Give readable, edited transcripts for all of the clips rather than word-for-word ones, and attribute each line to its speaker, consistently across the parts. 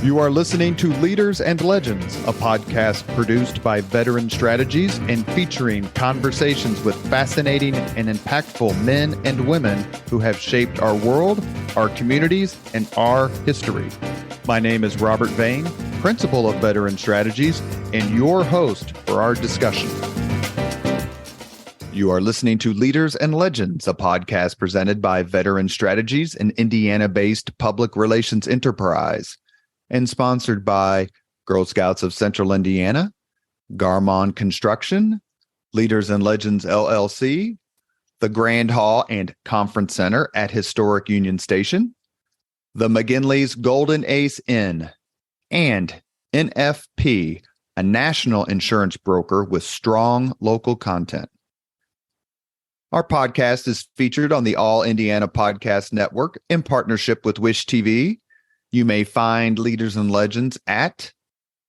Speaker 1: You are listening to Leaders and Legends, a podcast produced by Veteran Strategies and featuring conversations with fascinating and impactful men and women who have shaped our world, our communities, and our history. My name is Robert Vane, Principal of Veteran Strategies, and your host for our discussion. You are listening to Leaders and Legends, a podcast presented by Veteran Strategies, an Indiana-based public relations enterprise, and sponsored by Girl Scouts of Central Indiana, Garmong Construction, Leaders and Legends LLC, the Grand Hall and Conference Center at Historic Union Station, the McGinley's Golden Ace Inn, and NFP, a national insurance broker with strong local content. Our podcast is featured on the All Indiana Podcast Network in partnership with Wish TV. You may find Leaders and Legends at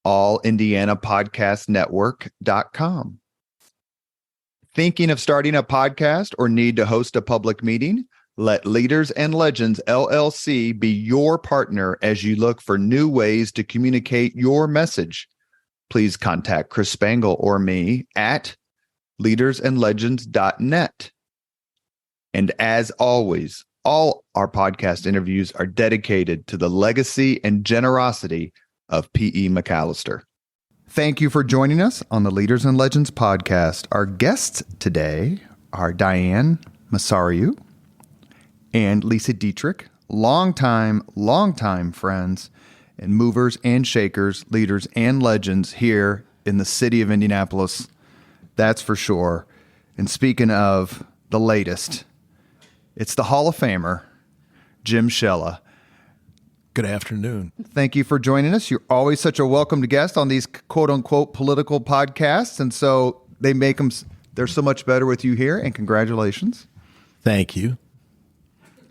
Speaker 1: allindianapodcastnetwork.com. Thinking of starting a podcast or need to host a public meeting? Let Leaders and Legends LLC be your partner as you look for new ways to communicate your message. Please contact Chris Spangle or me at leadersandlegends.net. And as always, all our podcast interviews are dedicated to the legacy and generosity of P.E. McAllister. Thank you for joining us on the Leaders and Legends podcast. Our guests today are Diane Masariu and Lesa Dietrick, longtime friends and movers and shakers, leaders and legends here in the city of Indianapolis. That's for sure. And speaking of the latest, it's the Hall of Famer, Jim Shella.
Speaker 2: Good afternoon.
Speaker 1: Thank you for joining us. You're always such a welcome guest on these quote-unquote political podcasts, and so they make them, they're so much better with you here, and congratulations.
Speaker 2: Thank you.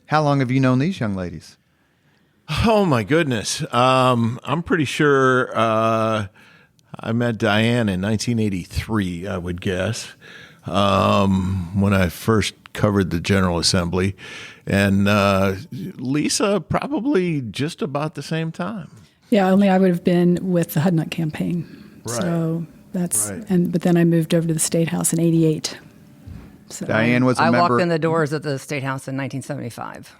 Speaker 1: How long have you known these young ladies?
Speaker 2: Oh, my goodness. I'm pretty sure I met Diane in 1983, I would guess, when I first covered the General Assembly, and Lesa probably just about the same time.
Speaker 3: Yeah, only I would have been with the Hudnut campaign.
Speaker 2: Right.
Speaker 3: So that's
Speaker 2: right.
Speaker 3: But then I moved over to the Statehouse in '88. So
Speaker 1: Diane was a
Speaker 4: I
Speaker 1: member.
Speaker 4: walked in the doors at the Statehouse in 1975.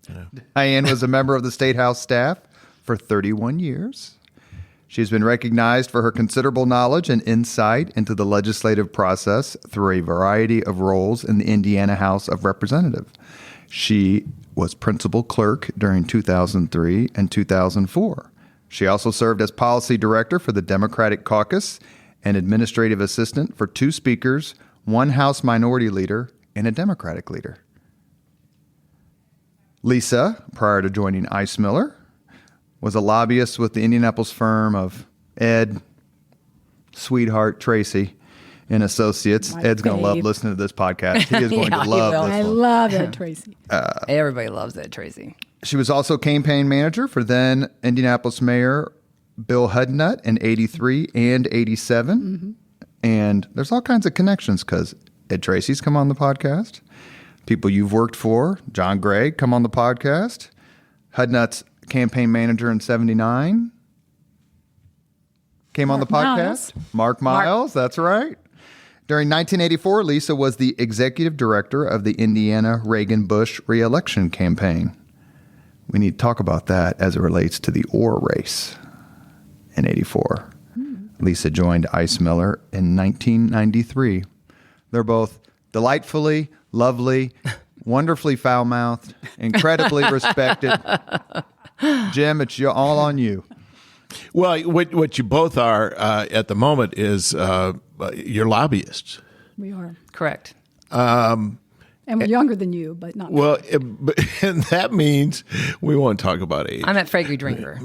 Speaker 2: Yeah.
Speaker 1: Diane was a member of the Statehouse staff for 31 years. She's been recognized for her considerable knowledge and insight into the legislative process through a variety of roles in the Indiana House of Representatives. She was principal clerk during 2003 and 2004. She also served as policy director for the Democratic Caucus and administrative assistant for two speakers, one House minority leader, and a Democratic leader. Lesa, prior to joining Ice Miller, was a lobbyist with the Indianapolis firm of Ed, Sweetheart, Tracy, and Associates. Ed's going to love listening to this podcast. He is going to love this one.
Speaker 3: I love it, Tracy.
Speaker 4: Everybody loves it, Tracy.
Speaker 1: She was also campaign manager for then Indianapolis Mayor Bill Hudnut in 83 and 87. Mm-hmm. And there's all kinds of connections because Ed Tracy's come on the podcast. People you've worked for, John Gregg, come on the podcast. Hudnut's campaign manager in 79 came on the podcast. Mark Miles, that's right. During 1984, Lesa was the executive director of the Indiana Reagan-Bush re-election campaign. We need to talk about that as it relates to the Orr race in 84. Lesa joined Ice Miller in 1993. They're both delightfully lovely, wonderfully foul-mouthed, incredibly respected. Jim, it's all on you.
Speaker 2: Well, what you both are at the moment is you're lobbyists.
Speaker 3: We are.
Speaker 4: Correct.
Speaker 3: And we're younger than you, but not.
Speaker 2: Well, and that means we won't talk about age.
Speaker 4: I'm at Fragrant Drinker.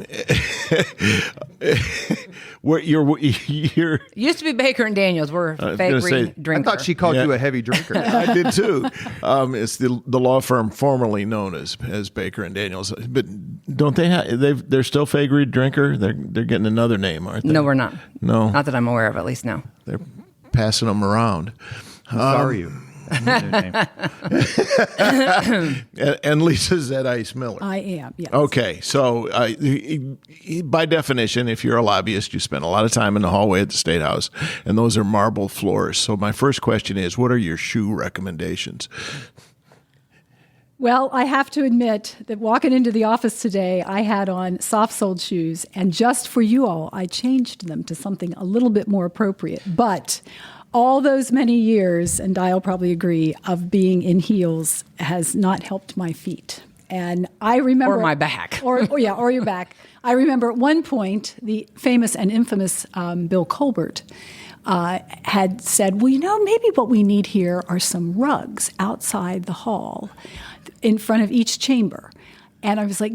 Speaker 2: You're
Speaker 4: Used to be Baker and Daniels. We're Fragrant Drinker.
Speaker 1: I thought she called you a heavy drinker.
Speaker 2: I did too. It's the law firm formerly known as Baker and Daniels. But don't they have? They're still Fragrant Drinker. They're getting another name, aren't they?
Speaker 4: No, we're not.
Speaker 2: No,
Speaker 4: not that I'm aware of. At least now.
Speaker 2: They're passing them around.
Speaker 1: How are you?
Speaker 2: And Lisa's at Ice Miller.
Speaker 3: I am, yes.
Speaker 2: Okay, so by definition, if you're a lobbyist, you spend a lot of time in the hallway at the State House, and those are marble floors. So my first question is, what are your shoe recommendations?
Speaker 3: Well, I have to admit that walking into the office today, I had on soft-soled shoes, and just for you all, I changed them to something a little bit more appropriate. But all those many years, and Di'll probably agree, of being in heels has not helped my feet. And I remember...
Speaker 4: Or my back.
Speaker 3: Or your back. I remember at one point, the famous and infamous Bill Colbert had said, well, maybe what we need here are some rugs outside the hall in front of each chamber. And I was like,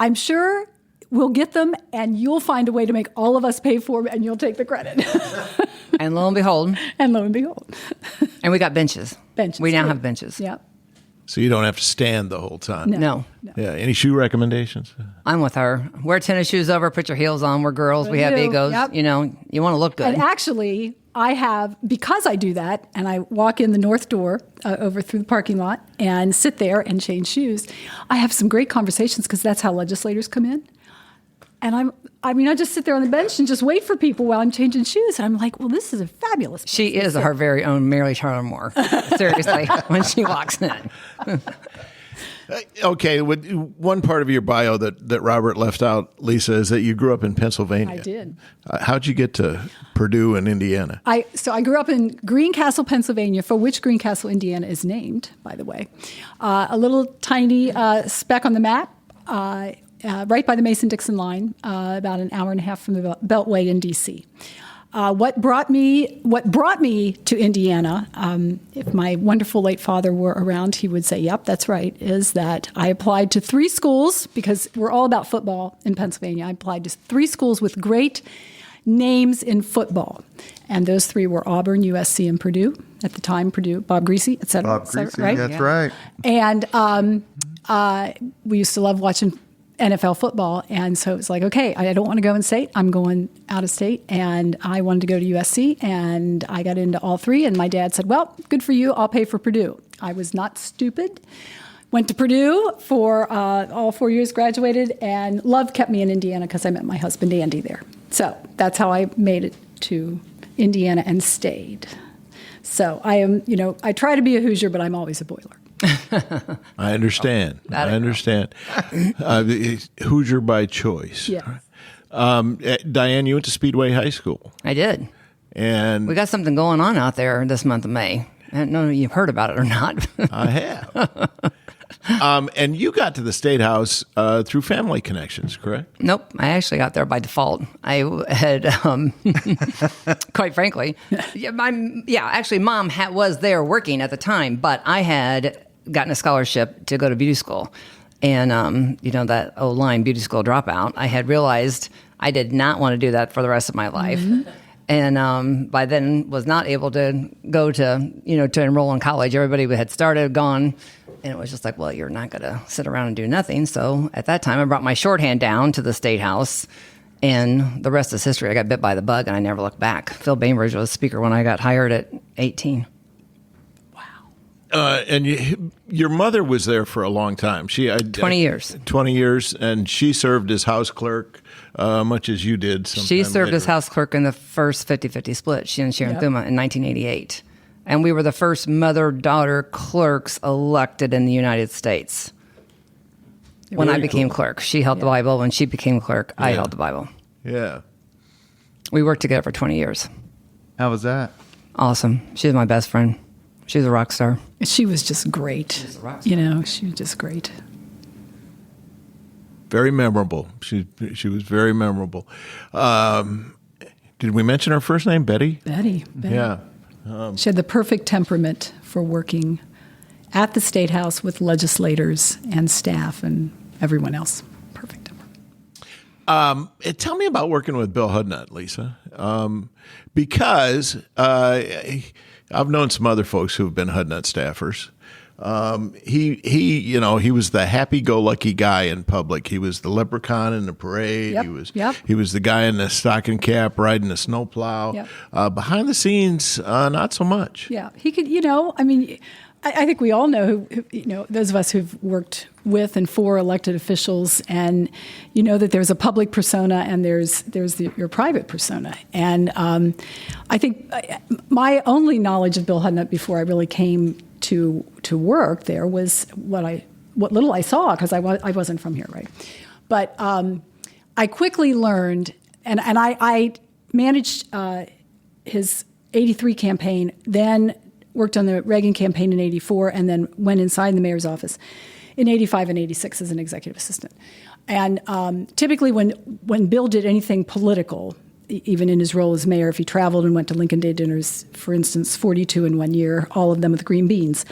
Speaker 3: I'm sure we'll get them and you'll find a way to make all of us pay for them and you'll take the credit.
Speaker 4: And lo and behold.
Speaker 3: And
Speaker 4: And we got benches. We now
Speaker 3: too.
Speaker 4: have benches.
Speaker 3: Yep.
Speaker 2: So you don't have to stand the whole time.
Speaker 4: No.
Speaker 2: Yeah. Any shoe recommendations?
Speaker 4: I'm with her. Wear tennis shoes over, put your heels on. We're girls. We have egos.
Speaker 3: Yep.
Speaker 4: You want to look good.
Speaker 3: And actually, I have, because I do that, and I walk in the north door over through the parking lot and sit there and change shoes, I have some great conversations because that's how legislators come in. And I just sit there on the bench and just wait for people while I'm changing shoes. And I'm like, well, this is a fabulous place.
Speaker 4: She is our very own Mary Tyler Moore. Seriously, when she walks in.
Speaker 2: Okay, one part of your bio that Robert left out, Lesa, is that you grew up in Pennsylvania.
Speaker 3: I did.
Speaker 2: How'd you get to Purdue and Indiana?
Speaker 3: So I grew up in Greencastle, Pennsylvania, for which Greencastle, Indiana is named, by the way. A little tiny speck on the map, right by the Mason-Dixon line, about an hour and a half from the Beltway in D.C. What brought me to Indiana, if my wonderful late father were around, he would say, yep, that's right, is that I applied to 3 schools, because we're all about football in Pennsylvania. I applied to 3 schools with great names in football. And those 3 were Auburn, USC, and Purdue. At the time, Purdue, Bob Greasy, et cetera.
Speaker 1: Bob Greasy,
Speaker 3: right?
Speaker 1: that's right.
Speaker 3: And we used to love watching NFL football, and so it was like, okay, I don't want to go in state. I'm going out of state, and I wanted to go to USC, and I got into all 3, and my dad said, well, good for you. I'll pay for Purdue. I was not stupid. Went to Purdue for all 4 years, graduated, and love kept me in Indiana because I met my husband, Andy, there. So that's how I made it to Indiana and stayed. So I am, I try to be a Hoosier, but I'm always a Boiler.
Speaker 2: I understand. Hoosier by choice.
Speaker 3: Yeah.
Speaker 2: Diane, you went to Speedway High School.
Speaker 4: I did.
Speaker 2: And
Speaker 4: we got something going on out there this month of May. I don't know if you've heard about it or not.
Speaker 2: I have. And you got to the State House through family connections, correct?
Speaker 4: Nope. I actually got there by default. I had, quite frankly, actually, Mom was there working at the time, but I had gotten a scholarship to go to beauty school. And, that old line, beauty school dropout, I had realized I did not want to do that for the rest of my life. Mm-hmm. And by then was not able to go to enroll in college. Everybody had started, gone. And it was just like, well, you're not going to sit around and do nothing. So at that time, I brought my shorthand down to the State House. And the rest is history. I got bit by the bug, and I never looked back. Phil Bainbridge was speaker when I got hired at 18.
Speaker 2: And your mother was there for a long time.
Speaker 4: 20 years.
Speaker 2: 20 years, and she served as house clerk, much as you did.
Speaker 4: She served as house clerk in the first 50-50 split, she and Sharon Thuma, in 1988. And we were the first mother-daughter clerks elected in the United States. When I became clerk. She held the Bible. When she became clerk, I held the Bible.
Speaker 2: Yeah.
Speaker 4: We worked together for 20 years.
Speaker 1: How was that?
Speaker 4: Awesome. She was my best friend. She was a rock star.
Speaker 3: She was just great. She was just great.
Speaker 2: Very memorable. She was very memorable. Did we mention her first name, Betty?
Speaker 3: Betty.
Speaker 2: Yeah.
Speaker 3: She had the perfect temperament for working at the State House with legislators and staff and everyone else. Perfect temperament.
Speaker 2: Tell me about working with Bill Hudnut, Lesa, because I've known some other folks who have been Hudnut staffers. He was the happy-go-lucky guy in public. He was the leprechaun in the parade. He was the guy in the stocking cap riding the snowplow.
Speaker 3: Yep.
Speaker 2: Behind the scenes, not so much.
Speaker 3: Yeah, he could. I think we all know who, those of us who've worked with and for elected officials, and you know that there's a public persona and there's your private persona. And I think my only knowledge of Bill Hudnut before I really came to work there was what little I saw, because I wasn't from here, right? But I quickly learned, and I managed his '83 campaign, then worked on the Reagan campaign in '84, and then went inside the mayor's office in '85 and '86 as an executive assistant. And typically when Bill did anything political, even in his role as mayor, if he traveled and went to Lincoln Day dinners, for instance, 42 in one year, all of them with green beans,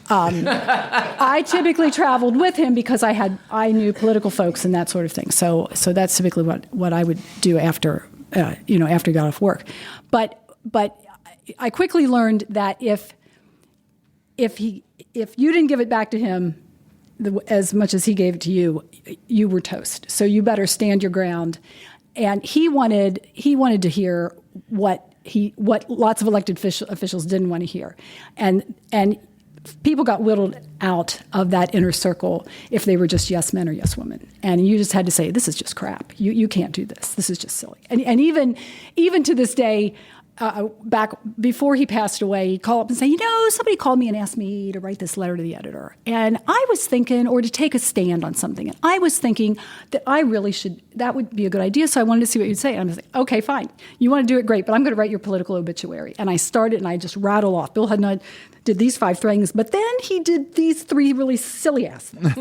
Speaker 3: I typically traveled with him because I knew political folks and that sort of thing. So that's typically what I would do after he got off work. But I quickly learned that if you didn't give it back to him as much as he gave it to you, you were toast. So you better stand your ground. And he wanted to hear what lots of elected officials didn't want to hear, and people got whittled out of that inner circle if they were just yes men or yes women. And you just had to say, this is just crap. You can't do this. This is just silly. And even to this day, back before he passed away, he'd call up and say, somebody called me and asked me to write this letter to the editor. And I was thinking, or to take a stand on something. And I was thinking that that would be a good idea. So I wanted to see what you'd say. And I was like, okay, fine. You want to do it, great, but I'm going to write your political obituary. And I started, and I just rattle off. Bill Hudnut did these 5 things, but then he did these 3 really silly ass things.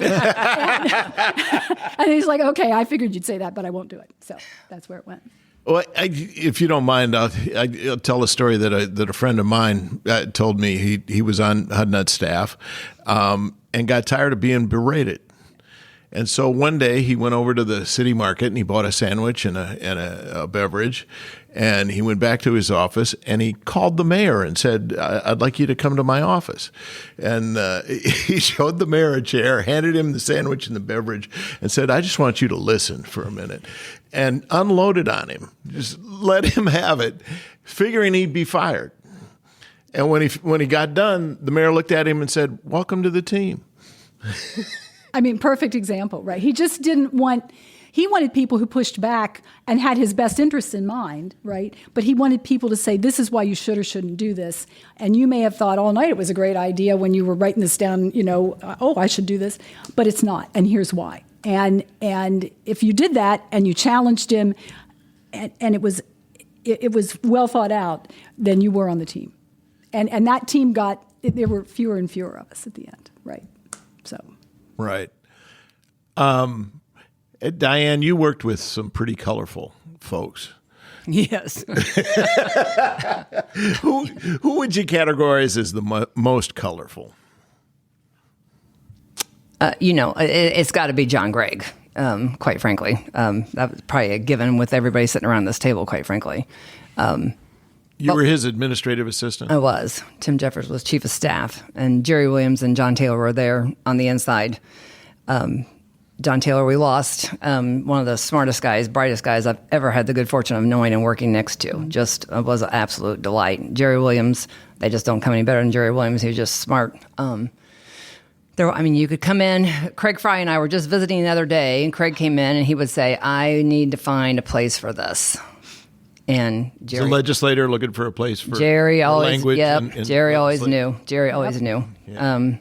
Speaker 3: and he's like, okay, I figured you'd say that, but I won't do it. So that's where it went.
Speaker 2: Well, if you don't mind, I'll tell a story that a friend of mine told me. He was on Hudnut's staff and got tired of being berated. And so one day he went over to the city market and he bought a sandwich and a beverage. And he went back to his office and he called the mayor and said, I'd like you to come to my office. And he showed the mayor a chair, handed him the sandwich and the beverage, and said, I just want you to listen for a minute. And unloaded on him, just let him have it, figuring he'd be fired. And when he got done, the mayor looked at him and said, welcome to the team.
Speaker 3: I mean, perfect example, right? He just he wanted people who pushed back and had his best interests in mind, right? But he wanted people to say, this is why you should or shouldn't do this. And you may have thought all night it was a great idea when you were writing this down, I should do this, but it's not. And here's why. And if you did that and you challenged him and it was well thought out, then you were on the team. And that team there were fewer and fewer of us at the end, right? So.
Speaker 2: Right. Diane, you worked with some pretty colorful folks.
Speaker 4: Yes.
Speaker 2: Who would you categorize as the most colorful?
Speaker 4: It's got to be John Gregg, quite frankly. That was probably a given with everybody sitting around this table, quite frankly.
Speaker 2: You were his administrative assistant?
Speaker 4: I was. Tim Jeffers was chief of staff, and Jerry Williams and John Taylor were there on the inside. John Taylor, we lost, one of the smartest guys, brightest guys I've ever had the good fortune of knowing and working next to. Just was an absolute delight. Jerry Williams, they just don't come any better than Jerry Williams. He was just smart. You could come in. Craig Fry and I were just visiting the other day, and Craig came in and he would say, I need to find a place for this. And Jerry,
Speaker 2: the legislator looking for a place for
Speaker 4: Jerry always,
Speaker 2: language.
Speaker 4: Yep, Jerry always knew. Jerry always knew. Yeah.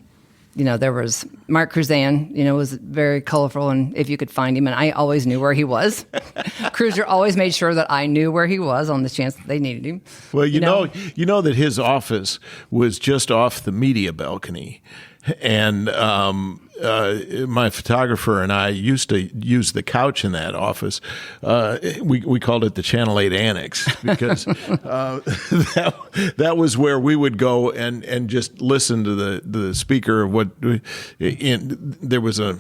Speaker 4: There was Mark Cruzan, was very colorful, and if you could find him, and I always knew where he was. Cruiser always made sure that I knew where he was on the chance that they needed him.
Speaker 2: Well, you know that his office was just off the media balcony, and my photographer and I used to use the couch in that office. We called it the Channel 8 Annex because that was where we would go and just listen to the speaker of what. There was a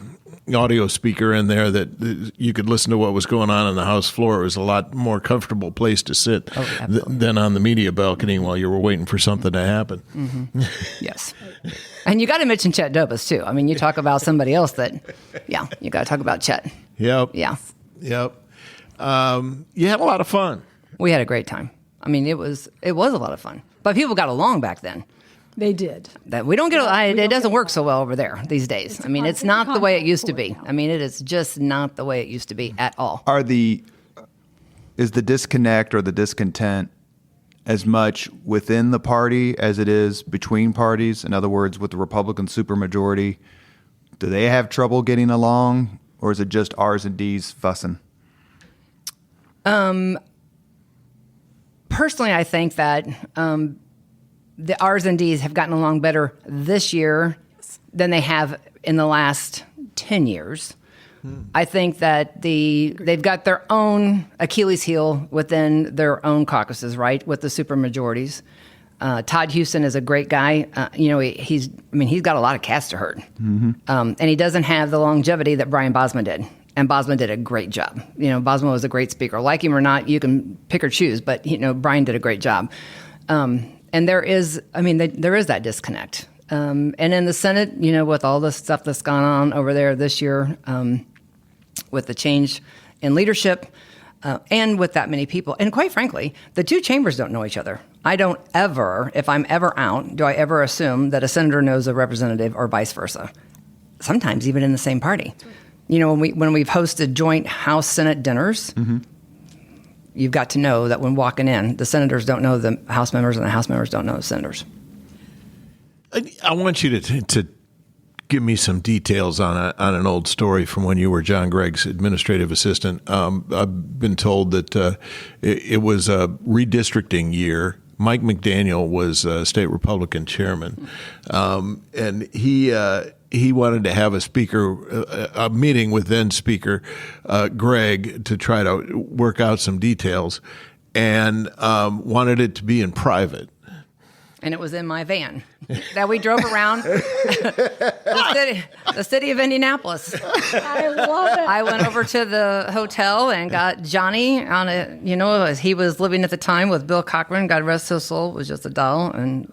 Speaker 2: audio speaker in there that you could listen to what was going on the House floor. It was a lot more comfortable place to sit than on the media balcony while you were waiting for something to happen.
Speaker 4: Mm-hmm. Yes. And you got to mention Chet Dobas, too. I mean, you talk about somebody else you got to talk about Chet.
Speaker 2: Yep.
Speaker 4: Yeah.
Speaker 2: Yep. You had a lot of fun.
Speaker 4: We had a great time. I mean, it was a lot of fun. But people got along back then.
Speaker 3: They did.
Speaker 4: That we don't get. It doesn't work so well over there these days. I mean, it's not the way it used to be. I mean, it is just not the way it used to be at all.
Speaker 1: Is the disconnect or the discontent as much within the party as it is between parties? In other words, with the Republican supermajority, do they have trouble getting along, or is it just R's and D's fussing?
Speaker 4: Personally, I think that the R's and D's have gotten along better this year than they have in the last 10 years. I think that they've got their own Achilles heel within their own caucuses, right, with the supermajorities. Todd Houston is a great guy. He's got a lot of cats to herd. Mm-hmm. And he doesn't have the longevity that Brian Bosma did. And Bosma did a great job. Bosma was a great speaker. Like him or not, you can pick or choose, but Brian did a great job. And there is that disconnect. And in the Senate, with all the stuff that's gone on over there this year, with the change in leadership, and with that many people, and quite frankly, the two chambers don't know each other. I don't ever, if I'm ever out, do I ever assume that a senator knows a representative or vice versa. Sometimes even in the same party. When we've hosted joint House-Senate dinners, mm-hmm. You've got to know that when walking in, the senators don't know the House members and the House members don't know the senators.
Speaker 2: I want you to give me some details on an old story from when you were John Gregg's administrative assistant. I've been told that it was a redistricting year. Mike McDaniel was state Republican chairman, and he wanted to have a meeting with then Speaker Gregg to try to work out some details, and wanted it to be in private.
Speaker 4: And it was in my van that we drove around the city of Indianapolis.
Speaker 3: I love it.
Speaker 4: I went over to the hotel and got Johnny on he was living at the time with Bill Cochran, God rest his soul, was just a doll. And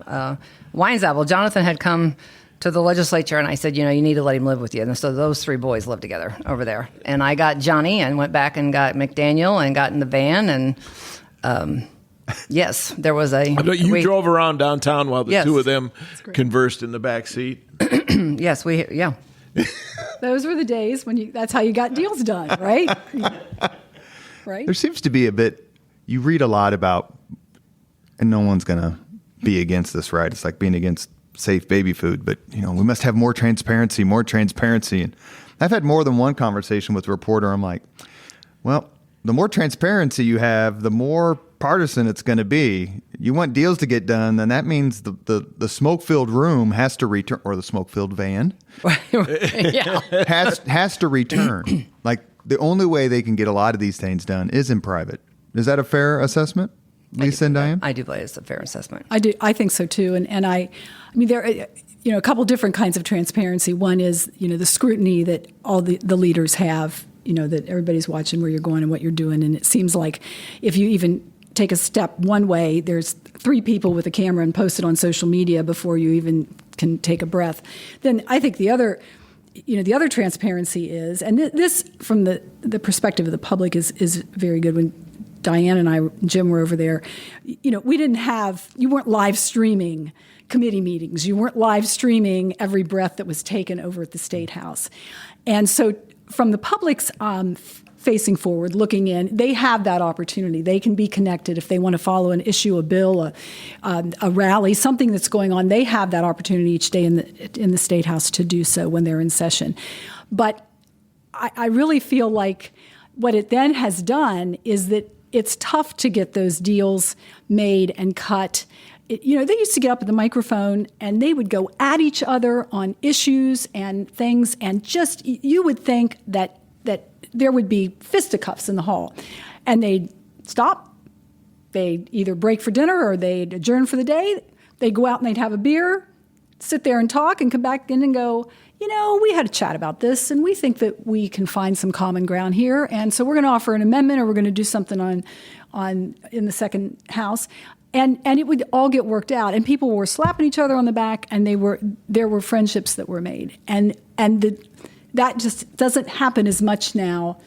Speaker 4: Weinzabel, Jonathan had come to the legislature, and I said, you need to let him live with you. And so those three boys lived together over there. And I got Johnny and went back and got McDaniel and got in the van and... yes, there was
Speaker 2: You drove around downtown while the two of them conversed in the back seat?
Speaker 4: Yes, yeah.
Speaker 3: Those were the days when that's how you got deals done, right? Right?
Speaker 1: There seems to be a bit, you read a lot about, and no one's going to be against this, right? It's like being against safe baby food, but, we must have more transparency. And I've had more than one conversation with a reporter. I'm like, well, the more transparency you have, the more partisan it's going to be. You want deals to get done, then that means the smoke-filled room has to return, or the smoke-filled van has to return. Like, the only way they can get a lot of these things done is in private. Is that a fair assessment, Lesa and Diane?
Speaker 4: I do believe it's a fair assessment.
Speaker 3: I do. I think so too. And I mean, there are a couple different kinds of transparency. One is the scrutiny that all the leaders have. That everybody's watching where you're going and what you're doing. And it seems like if you even take a step one way, there's 3 people with a camera and post it on social media before you even can take a breath. Then I think the other transparency is, and this from the perspective of the public is very good. When Diane and I, Jim, were over there, you weren't live streaming committee meetings. You weren't live streaming every breath that was taken over at the Statehouse. And so from the public's facing forward, looking in, they have that opportunity. They can be connected if they want to follow an issue, a bill, a rally, something that's going on. They have that opportunity each day in the Statehouse to do so when they're in session. But I really feel like what it then has done is that it's tough to get those deals made and cut. They used to get up at the microphone and they would go at each other on issues and things, and just you would think that there would be fisticuffs in the hall, and they'd stop. They'd either break for dinner or they'd adjourn for the day. They'd go out and they'd have a beer, sit there and talk, and come back in and go, we had a chat about this, and we think that we can find some common ground here, and so we're going to offer an amendment, or we're going to do something in the second house, and it would all get worked out, and people were slapping each other on the back, and there were friendships that were made, and that just doesn't happen as much now.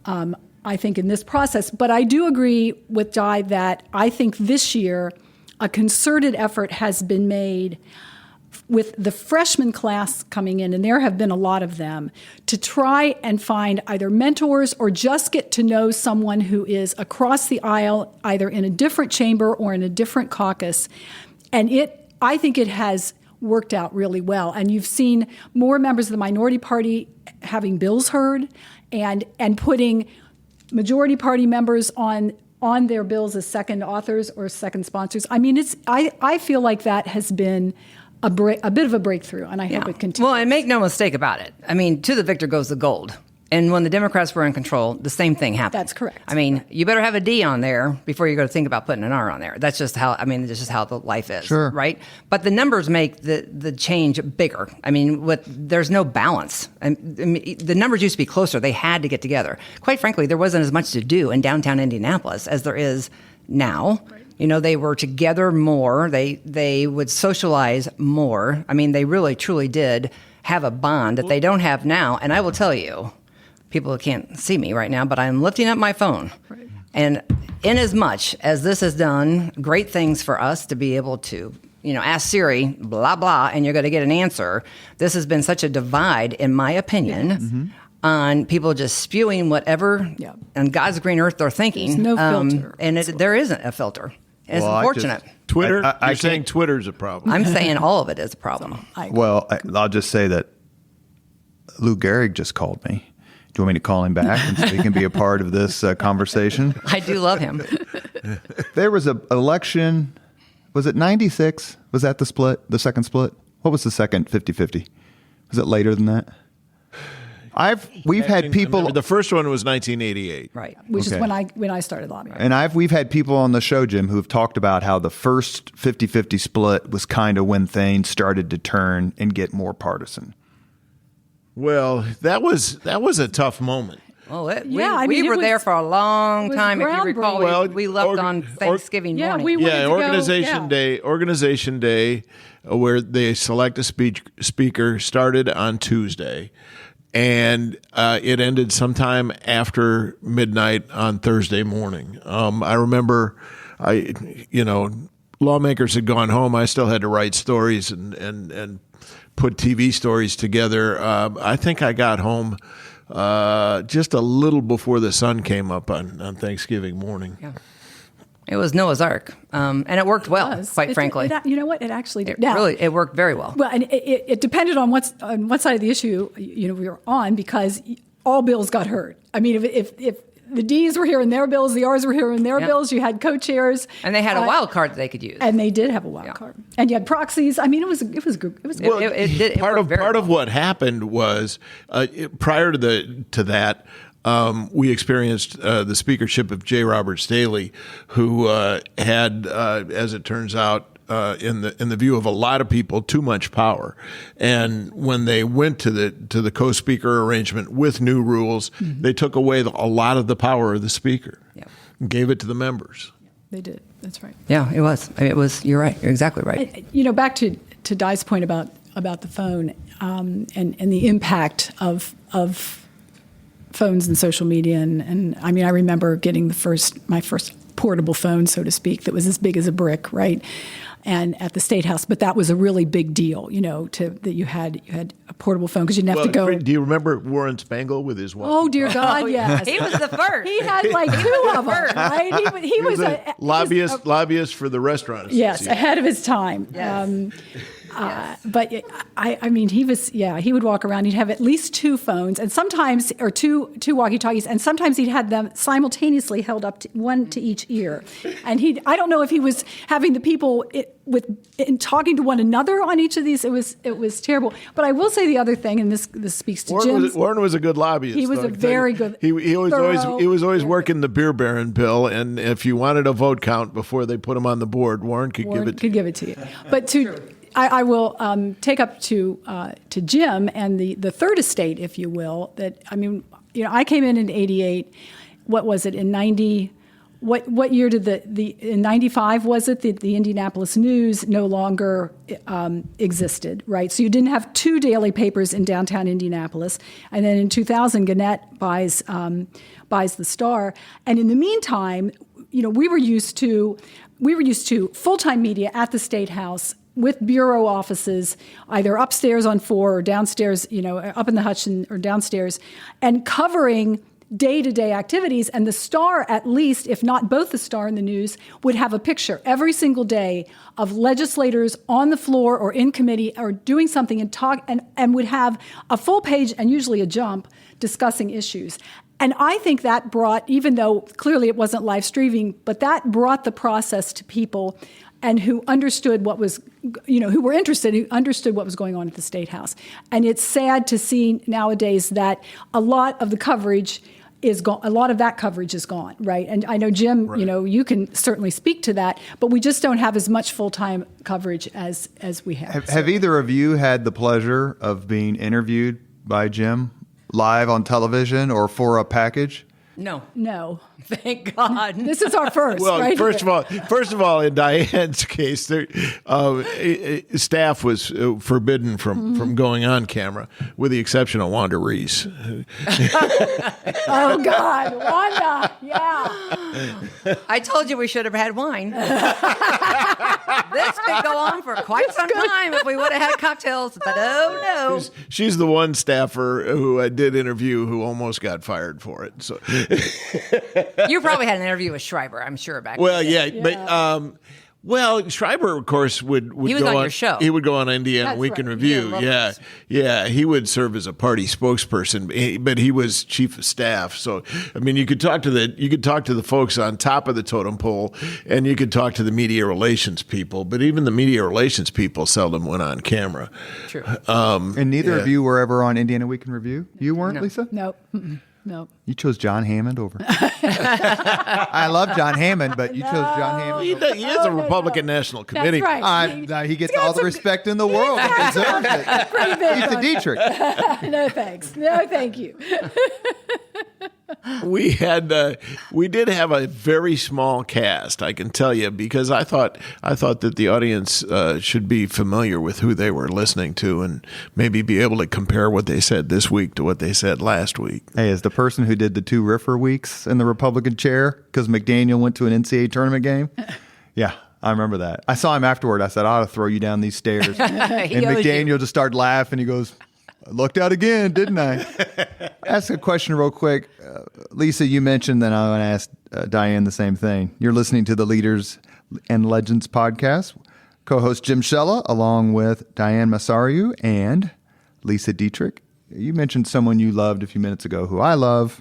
Speaker 3: I think in this process, but I do agree with Di that I think this year a concerted effort has been made with the freshman class coming in, and there have been a lot of them, to try and find either mentors or just get to know someone who is across the aisle, either in a different chamber or in a different caucus. And I think it has worked out really well. And you've seen more members of the minority party having bills heard and putting majority party members on their bills as second authors or second sponsors. I mean, I feel like that has been a bit of a breakthrough, and I hope it continues.
Speaker 4: Well, and make no mistake about it. I mean, to the victor goes the gold. And when the Democrats were in control, the same thing happened.
Speaker 3: That's correct.
Speaker 4: I mean, you better have a D on there before you go to think about putting an R on there. That's just how, that's just how the life is,
Speaker 1: sure.
Speaker 4: Right? But the numbers make the change bigger. I mean, there's no balance. The numbers used to be closer. They had to get together. Quite frankly, there wasn't as much to do in downtown Indianapolis as there is now. Right. They were together more. They would socialize more. I mean, they really, truly did have a bond that they don't have now. And I will tell you, people can't see me right now, but I'm lifting up my phone. Right. And in as much as this has done great things for us to be able to, ask Siri, blah, blah, and you're going to get an answer, this has been such a divide, in my opinion, on people just spewing whatever on God's green earth they're thinking.
Speaker 3: There's no filter.
Speaker 4: And there isn't a filter. It's unfortunate.
Speaker 2: Twitter? You're saying Twitter's a problem.
Speaker 4: I'm saying all of it is a problem.
Speaker 1: I'll just say that Lou Gehrig just called me. Do you want me to call him back and so he can be a part of this conversation?
Speaker 4: I do love him.
Speaker 1: There was an election. Was it 96? Was that the second split? What was the second 50-50? Was it later than that? We've had people.
Speaker 2: The first one was 1988,
Speaker 4: right?
Speaker 3: Which is when I started lobbying.
Speaker 1: And we've had people on the show, Jim, who have talked about how the first 50-50 split was kind of when things started to turn and get more partisan.
Speaker 2: Well, that was a tough moment.
Speaker 4: Oh, we were there for a long time. If you recall, we left on Thanksgiving morning.
Speaker 2: Organization Day, where they select a speaker, started on Tuesday, and it ended sometime after midnight on Thursday morning. I remember, lawmakers had gone home. I still had to write stories and put TV stories together. I think I got home just a little before the sun came up on Thanksgiving morning.
Speaker 4: Yeah. It was Noah's Ark, and it worked well, quite frankly.
Speaker 3: You know what? It actually did.
Speaker 4: It worked very well.
Speaker 3: Well, and it depended on what side of the issue we were on, because all bills got heard. I mean, if the D's were hearing their bills, the R's were hearing their bills. You had co-chairs,
Speaker 4: and they had a wild card that they could use.
Speaker 3: And they did have a wild card, and you had proxies. I mean, it was good.
Speaker 2: Well, part of what happened was prior to that. We experienced the speakership of J. Roberts Daly, who had, as it turns out, in the view of a lot of people, too much power. And when they went to the co-speaker arrangement with new rules, they took away a lot of the power of the speaker, and gave it to the members.
Speaker 3: They did. That's right.
Speaker 4: Yeah, it was. You're right. You're exactly right.
Speaker 3: Back to Di's point about the phone and the impact of phones and social media, and I mean, I remember getting my first portable phone, so to speak, that was as big as a brick, right? And at the Statehouse, but that was a really big deal, that you had a portable phone, because you didn't have to go.
Speaker 2: Do you remember Warren Spangle with his wife?
Speaker 3: Oh dear God, yes.
Speaker 4: He was the first.
Speaker 3: He had like two of them, right? He was a
Speaker 2: lobbyist for the restaurant.
Speaker 3: Yes, ahead of his time.
Speaker 4: Yes.
Speaker 3: But I mean, he would walk around. He'd have at least two phones, and sometimes, or two walkie-talkies, and sometimes he'd had them simultaneously held up, one to each ear. And I don't know if he was having the people talking to one another on each of these. It was terrible. But I will say the other thing, and this speaks to Jim.
Speaker 2: Warren was a good lobbyist.
Speaker 3: He was a very good.
Speaker 2: He was always working the beer baron bill, and if you wanted a vote count before they put him on the board, Warren could give it to you.
Speaker 3: But I will take up to Jim and the third estate, if you will. That I came in '88. What was it in '90? What year did in '95 was it that the Indianapolis News no longer existed, right? So you didn't have two daily papers in downtown Indianapolis, and then in 2000, Gannett buys the Star, and in the meantime, we were used to full-time media at the Statehouse with bureau offices, either upstairs on 4 or downstairs, up in the Hutchin or downstairs, and covering day-to-day activities. And the Star, at least, if not both the Star and the News, would have a picture every single day of legislators on the floor or in committee or doing something and would have a full page and usually a jump discussing issues. And I think that brought, even though clearly it wasn't live streaming, but that brought the process to people and who understood what was, who were interested, who understood what was going on at the Statehouse. And it's sad to see nowadays that a lot of the coverage is gone. A lot of that coverage is gone, right? And I know, Jim, right. You can certainly speak to that, but we just don't have as much full-time coverage as we have.
Speaker 1: Have either of you had the pleasure of being interviewed by Jim live on television or for a package?
Speaker 3: No.
Speaker 4: Thank God.
Speaker 3: This is our first.
Speaker 2: Well,
Speaker 3: right
Speaker 2: first of all, in Diane's case, staff was forbidden from going on camera, with the exception of Wanda Reese.
Speaker 3: Oh God, Wanda, yeah.
Speaker 4: I told you we should have had wine. This could go on for quite some time if we would have had cocktails, but oh no.
Speaker 2: She's the one staffer who I did interview who almost got fired for it. So.
Speaker 4: You probably had an interview with Schreiber, I'm sure, back
Speaker 2: well,
Speaker 4: then.
Speaker 2: Yeah, but Schreiber, of course, would
Speaker 4: he was
Speaker 2: go
Speaker 4: on your show.
Speaker 2: He would go on Indiana
Speaker 3: That's
Speaker 2: Week
Speaker 3: right.
Speaker 2: in Review. Yeah, he would serve as a party spokesperson, but he was chief of staff. So, you could talk to the folks on top of the totem pole, and you could talk to the media relations people. But even the media relations people seldom went on camera.
Speaker 4: True.
Speaker 1: And neither of you were ever on Indiana Week in Review? You weren't,
Speaker 4: No.
Speaker 1: Lisa?
Speaker 3: Nope. No.
Speaker 1: You chose John Hammond over. I love John Hammond, but you chose John Hammond.
Speaker 2: He is a Republican National Committee.
Speaker 3: That's right.
Speaker 1: He gets all the respect in the world. He deserves it.
Speaker 3: Pretty big
Speaker 1: Lesa
Speaker 3: on-
Speaker 1: Dietrick.
Speaker 3: No thanks. No thank you.
Speaker 2: We did have a very small cast, I can tell you, because I thought that the audience should be familiar with who they were listening to and maybe be able to compare what they said this week to what they said last week.
Speaker 1: Hey, as the person who did the 2 Riffer weeks in the Republican chair because McDaniel went to an NCAA tournament game, yeah, I remember that. I saw him afterward. I said, I ought to throw you down these stairs. And McDaniel just started laughing. He goes, I looked out again, didn't I? Ask a question real quick. Lisa, you mentioned that I want to ask Diane the same thing. You're listening to the Leaders and Legends podcast. Co-host Jim Shella, along with Diane Masariu and Lesa Dietrick. You mentioned someone you loved a few minutes ago who I love.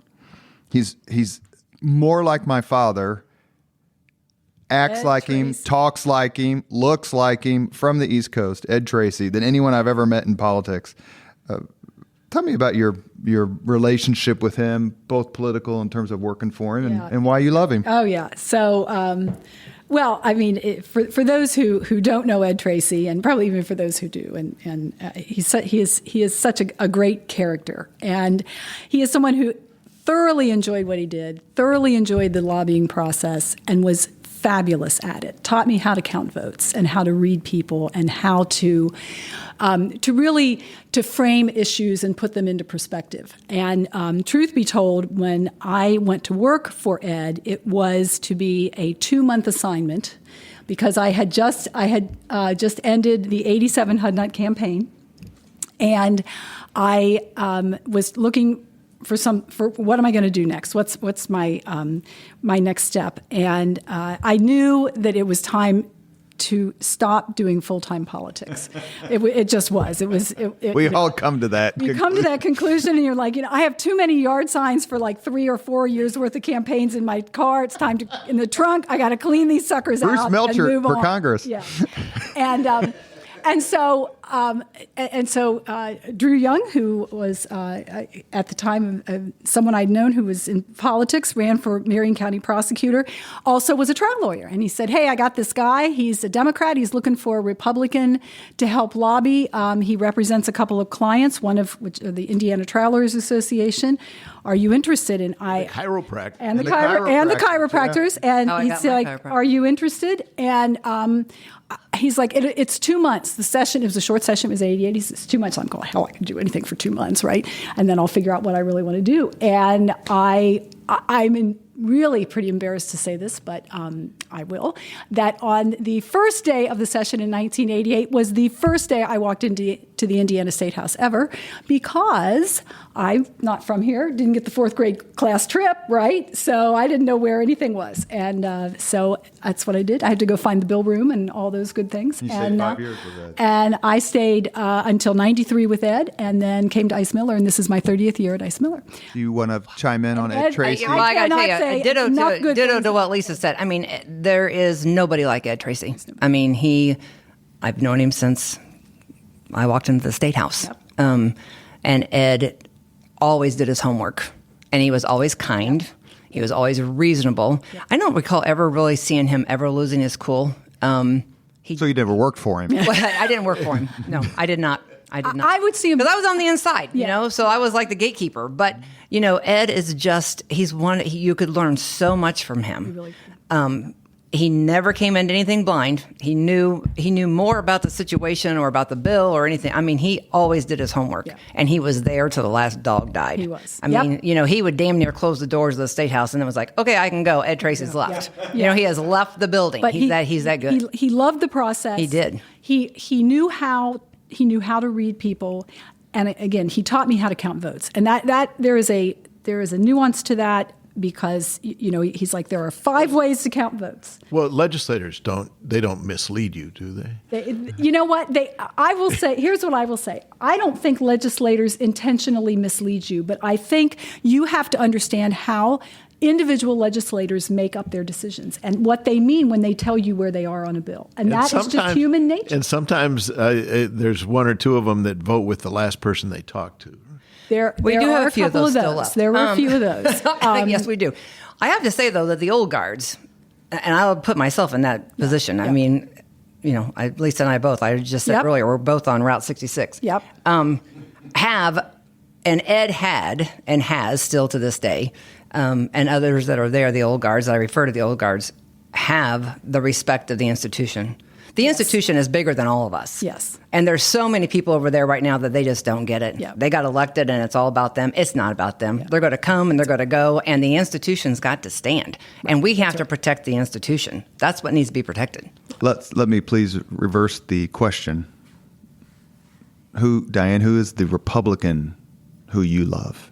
Speaker 1: He's more like my father, acts
Speaker 3: Ed
Speaker 1: like
Speaker 3: Tracy.
Speaker 1: him, talks like him, looks like him, from the East Coast, Ed Tracy, than anyone I've ever met in politics. Tell me about your relationship with him, both political in terms of working for him, and why you love him.
Speaker 3: Oh yeah. So, for those who don't know Ed Tracy, and probably even for those who do, and he is such a great character, and he is someone who thoroughly enjoyed what he did, thoroughly enjoyed the lobbying process, and was fabulous at it. Taught me how to count votes and how to read people and how to really frame issues and put them into perspective. And truth be told, when I went to work for Ed, it was to be a 2-month assignment because I had just ended the 87 HUD-NUT campaign, and I was looking for what am I going to do next? What's my my next step? And I knew that it was time to stop doing full-time politics. It just was.
Speaker 1: We all come to that.
Speaker 3: You come to that conclusion, and you're like, I have too many yard signs for like 3 or 4 years worth of campaigns in my car. It's time to in the trunk. I got to clean these suckers
Speaker 1: Bruce
Speaker 3: out
Speaker 1: Melcher
Speaker 3: and move
Speaker 1: for
Speaker 3: on.
Speaker 1: Congress.
Speaker 3: Yeah, and. Drew Young, who was at the time someone I'd known who was in politics, ran for Marion County prosecutor, also was a trial lawyer. And he said, hey, I got this guy. He's a Democrat. He's looking for a Republican to help lobby. He represents a couple of clients, one of which the Indiana Trial Lawyers Association. Are you interested in
Speaker 2: the chiropractor
Speaker 3: and the chiropractors? Yeah. And he's like, are you interested? And he's like, it's 2 months. The session, it was a short session, it was 88. He says, it's 2 months. I'm going, hell, I can do anything for 2 months, right? And then I'll figure out what I really want to do. And I'm really pretty embarrassed to say this, but I will, that on the first day of the session in 1988 was the first day I walked into the Indiana Statehouse ever, because I'm not from here, didn't get the fourth grade class trip, right? So I didn't know where anything was. And so that's what I did. I had to go find the bill room and all those good things.
Speaker 1: You stayed 5 years with Ed.
Speaker 3: And I stayed until 93 with Ed, and then came to Ice Miller, and this is my 30th year at Ice Miller.
Speaker 1: Do you want to chime in on Ed Tracy?
Speaker 4: Well, I got to tell you, ditto to what Lesa said. I mean, there is nobody like Ed Tracy. I mean, I've known him since I walked into the Statehouse. Yep. And Ed always did his homework, and he was always kind. Yep. He was always reasonable. Yep. I don't recall ever really seeing him ever losing his cool.
Speaker 1: So you never worked for him?
Speaker 4: Well, I didn't work for him. No, I did not.
Speaker 3: I would see him
Speaker 4: because I was on the inside, you know, so I was like the gatekeeper. But you know, Ed is he's one. You could learn so much from him. He never came into anything blind. He knew more about the situation or about the bill or anything. I mean, he always did his homework, and he was there till the last dog died.
Speaker 3: He was.
Speaker 4: I mean, you know, he would damn near close the doors of the Statehouse, and it was like, okay, I can go. Ed Tracy's left. You know, he has left the building. But he's that good.
Speaker 3: He loved the process.
Speaker 4: He did.
Speaker 3: He knew how to read people, and again, he taught me how to count votes. And that there is a nuance to that, because you know, he's like, there are 5 ways to count votes.
Speaker 2: Well, legislators don't mislead you, do they?
Speaker 3: You know what? I will say, here's what I will say. I don't think legislators intentionally mislead you, but I think you have to understand how individual legislators make up their decisions and what they mean when they tell you where they are on a bill. And that is just human nature.
Speaker 2: And sometimes there's 1 or 2 of them that vote with the last person they talk to.
Speaker 3: We do have a few of those still left. There were a few of those.
Speaker 4: Yes, we do. I have to say, though, that the old guards, and I'll put myself in that position. I mean, you know, Lisa and I both, I just said earlier, we're both on Route 66.
Speaker 3: Yep.
Speaker 4: Have, and Ed had, and has still to this day, and others that are there, the old guards, I refer to the old guards, have the respect of the institution. The institution is bigger than all of us.
Speaker 3: Yes.
Speaker 4: And there's so many people over there right now that they just don't get it.
Speaker 3: Yep.
Speaker 4: They got elected and it's all about them. It's not about them. Yep. They're going to come and they're going to go, and the institution's got to stand. Right. And we have to protect the institution. That's what needs to be protected.
Speaker 1: Let me please reverse the question. Diane, who is the Republican who you love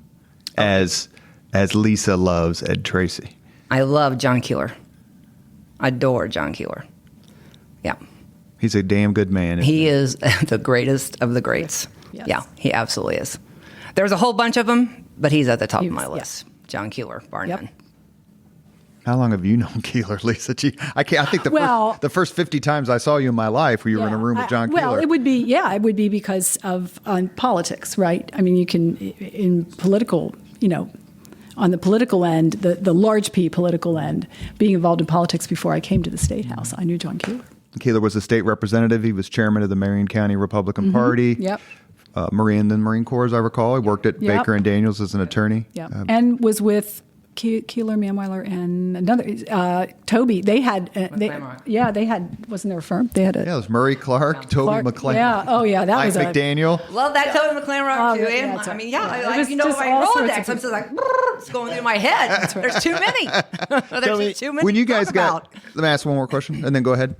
Speaker 1: as Lesa loves Ed Tracy?
Speaker 4: I love John Keeler. I adore John Keeler. Yeah.
Speaker 1: He's a damn good man.
Speaker 4: He is the greatest of the greats. Yes. Yeah, he absolutely is. There's a whole bunch of them, but he's at the top of my list. John Keeler, bar none.
Speaker 1: How long have you known Keeler, Lesa? I think the first 50 times I saw you in my life, you were in a room with John Keeler.
Speaker 3: Well, it would be because of politics, right? I mean, you can, in political, you know, on the political end, the large P political end, being involved in politics before I came to the Statehouse, I knew John Keeler.
Speaker 1: Keeler was a state representative. He was chairman of the Marion County Republican Party.
Speaker 3: Yep.
Speaker 1: Marine Corps, as I recall. He worked at Baker and Daniels as an attorney.
Speaker 3: Yep. And was with Keeler, Manweiler, and another Toby. They had, wasn't there a firm? They had
Speaker 1: it was Murray Clark, Toby McClain.
Speaker 3: Yeah, that was
Speaker 1: McDaniel.
Speaker 4: Love that Toby McClain too. I mean, my Rolodex, I'm just like, it's going through my head. There's too many. There's too many.
Speaker 1: When you guys let me ask one more question, and then go ahead.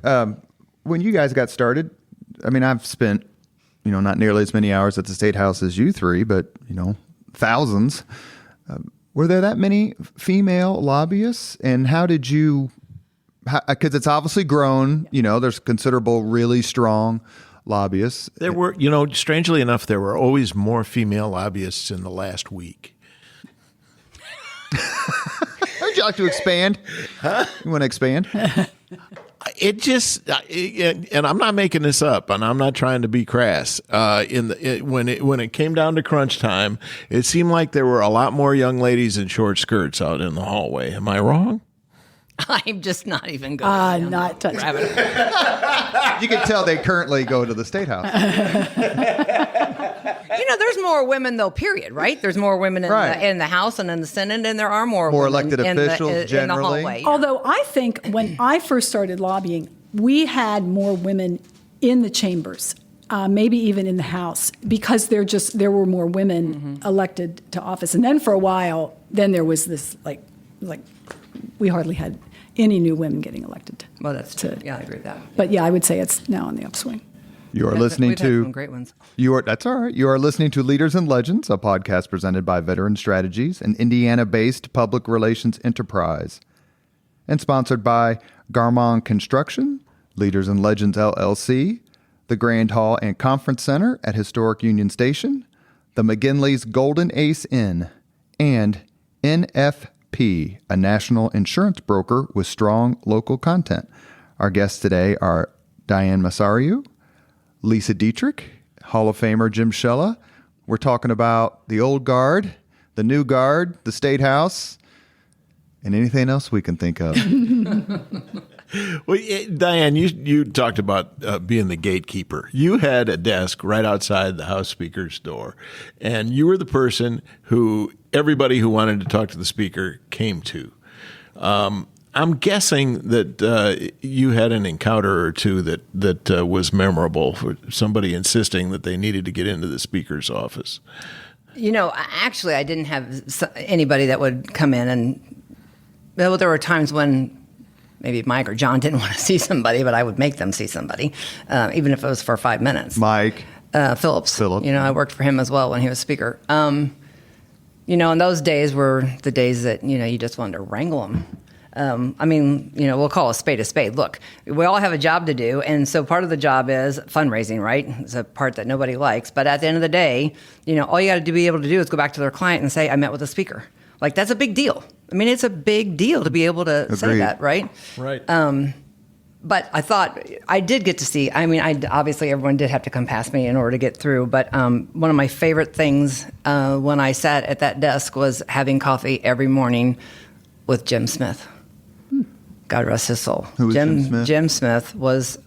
Speaker 1: When you guys got started, I mean, I've spent, you know, not nearly as many hours at the Statehouse as you three, but, you know, thousands. Were there that many female lobbyists? And how did you, because it's obviously grown, you know, there's considerable, really strong lobbyists.
Speaker 2: There were, you know, strangely enough, there were always more female lobbyists in the last week.
Speaker 1: Would you like to expand? Huh? You want to expand?
Speaker 2: It just, and I'm not making this up, and I'm not trying to be crass. When it came down to crunch time, it seemed like there were a lot more young ladies in short skirts out in the hallway. Am I wrong?
Speaker 4: I'm just not even going.
Speaker 3: Not touching.
Speaker 1: You can tell they currently go to the Statehouse.
Speaker 4: There's more women though. Period. Right? There's more women in the House and in the Senate, and there are more women
Speaker 1: elected officials generally.
Speaker 4: in the hallway.
Speaker 3: Although I think when I first started lobbying, we had more women in the chambers, maybe even in the House, because there were more women elected to office. And then for a while, then there was this like we hardly had any new women getting elected.
Speaker 4: Well, that's true. Yeah, I agree with that.
Speaker 3: But yeah, I would say it's now on the upswing.
Speaker 1: You are listening
Speaker 4: we've
Speaker 1: to
Speaker 4: had some great ones.
Speaker 1: That's all right. You are listening to Leaders and Legends, a podcast presented by Veteran Strategies, an Indiana-based public relations enterprise, and sponsored by Garmong Construction, Leaders and Legends LLC, the Grand Hall and Conference Center at Historic Union Station, the McGinley's Golden Ace Inn, and NFP, a national insurance broker with strong local content. Our guests today are Diane Masariu, Lesa Dietrick, Hall of Famer Jim Shella. We're talking about the old guard, the new guard, the Statehouse, and anything else we can think of.
Speaker 2: Well, Diane, you talked about being the gatekeeper. You had a desk right outside the House Speaker's door, and you were the person who everybody who wanted to talk to the Speaker came to. I'm guessing that you had an encounter or two that was memorable for somebody insisting that they needed to get into the Speaker's office.
Speaker 4: Actually, I didn't have anybody that would come in, and there were times when maybe Mike or John didn't want to see somebody, but I would make them see somebody, even if it was for 5 minutes.
Speaker 1: Mike.
Speaker 4: Phillips. I worked for him as well when he was Speaker. And those days were the days that, you just wanted to wrangle them. We'll call a spade a spade. Look, we all have a job to do, and so part of the job is fundraising, right? It's a part that nobody likes. But at the end of the day, all you got to be able to do is go back to their client and say, I met with the Speaker. Like, that's a big deal. It's a big deal to be able to say that, right?
Speaker 2: Right.
Speaker 4: But I thought I did get to see, obviously everyone did have to come past me in order to get through, but one of my favorite things when I sat at that desk was having coffee every morning with Jim Smith. God rest his soul.
Speaker 1: Who was Jim Smith?
Speaker 4: Jim Smith was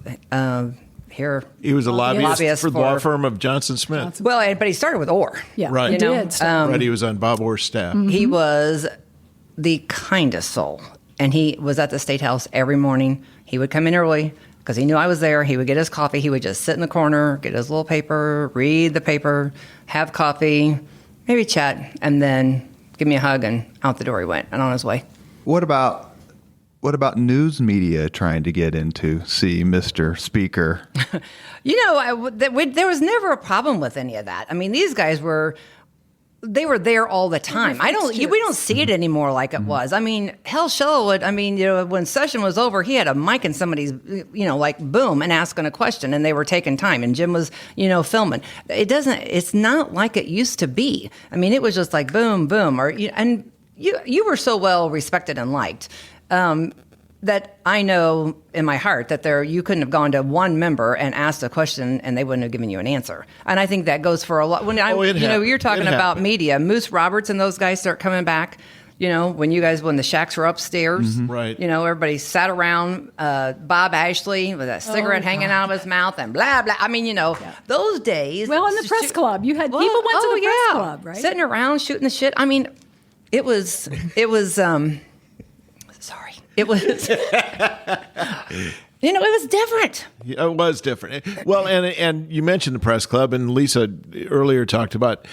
Speaker 4: here.
Speaker 2: He was a lobbyist for the law firm of Johnson Smith.
Speaker 4: Well, but he started with Orr.
Speaker 3: Yeah,
Speaker 2: right.
Speaker 3: He did.
Speaker 2: Right, he was on Bob Orr's staff.
Speaker 3: Mm-hmm.
Speaker 4: He was the kindest soul, and he was at the Statehouse every morning. He would come in early because he knew I was there. He would get his coffee. He would just sit in the corner, get his little paper, read the paper, have coffee, maybe chat, and then give me a hug, and out the door he went and on his way.
Speaker 1: What about news media trying to get into see Mr. Speaker?
Speaker 4: There was never a problem with any of that. These guys were there all the time. We don't see it anymore like it was. Hell, Shella would, when session was over, he had a mic in somebody's, boom, and asking a question, and they were taking time, and Jim was, filming. It's not like it used to be. It was just like boom, boom, and you were so well respected and liked. That I know in my heart that you couldn't have gone to one member and asked a question and they wouldn't have given you an answer. And I think that goes for a lot. You're talking about media. Moose Roberts and those guys start coming back. When the Shacks were upstairs,
Speaker 2: right?
Speaker 4: Everybody sat around. Bob Ashley with a cigarette hanging out of his mouth and blah blah. Those days.
Speaker 3: Well, in the press club, you had people went to the press club, right?
Speaker 4: Sitting around shooting the shit. It was. Sorry. It was, it was different.
Speaker 2: It was different. Well, and you mentioned the press club, and Lesa earlier talked about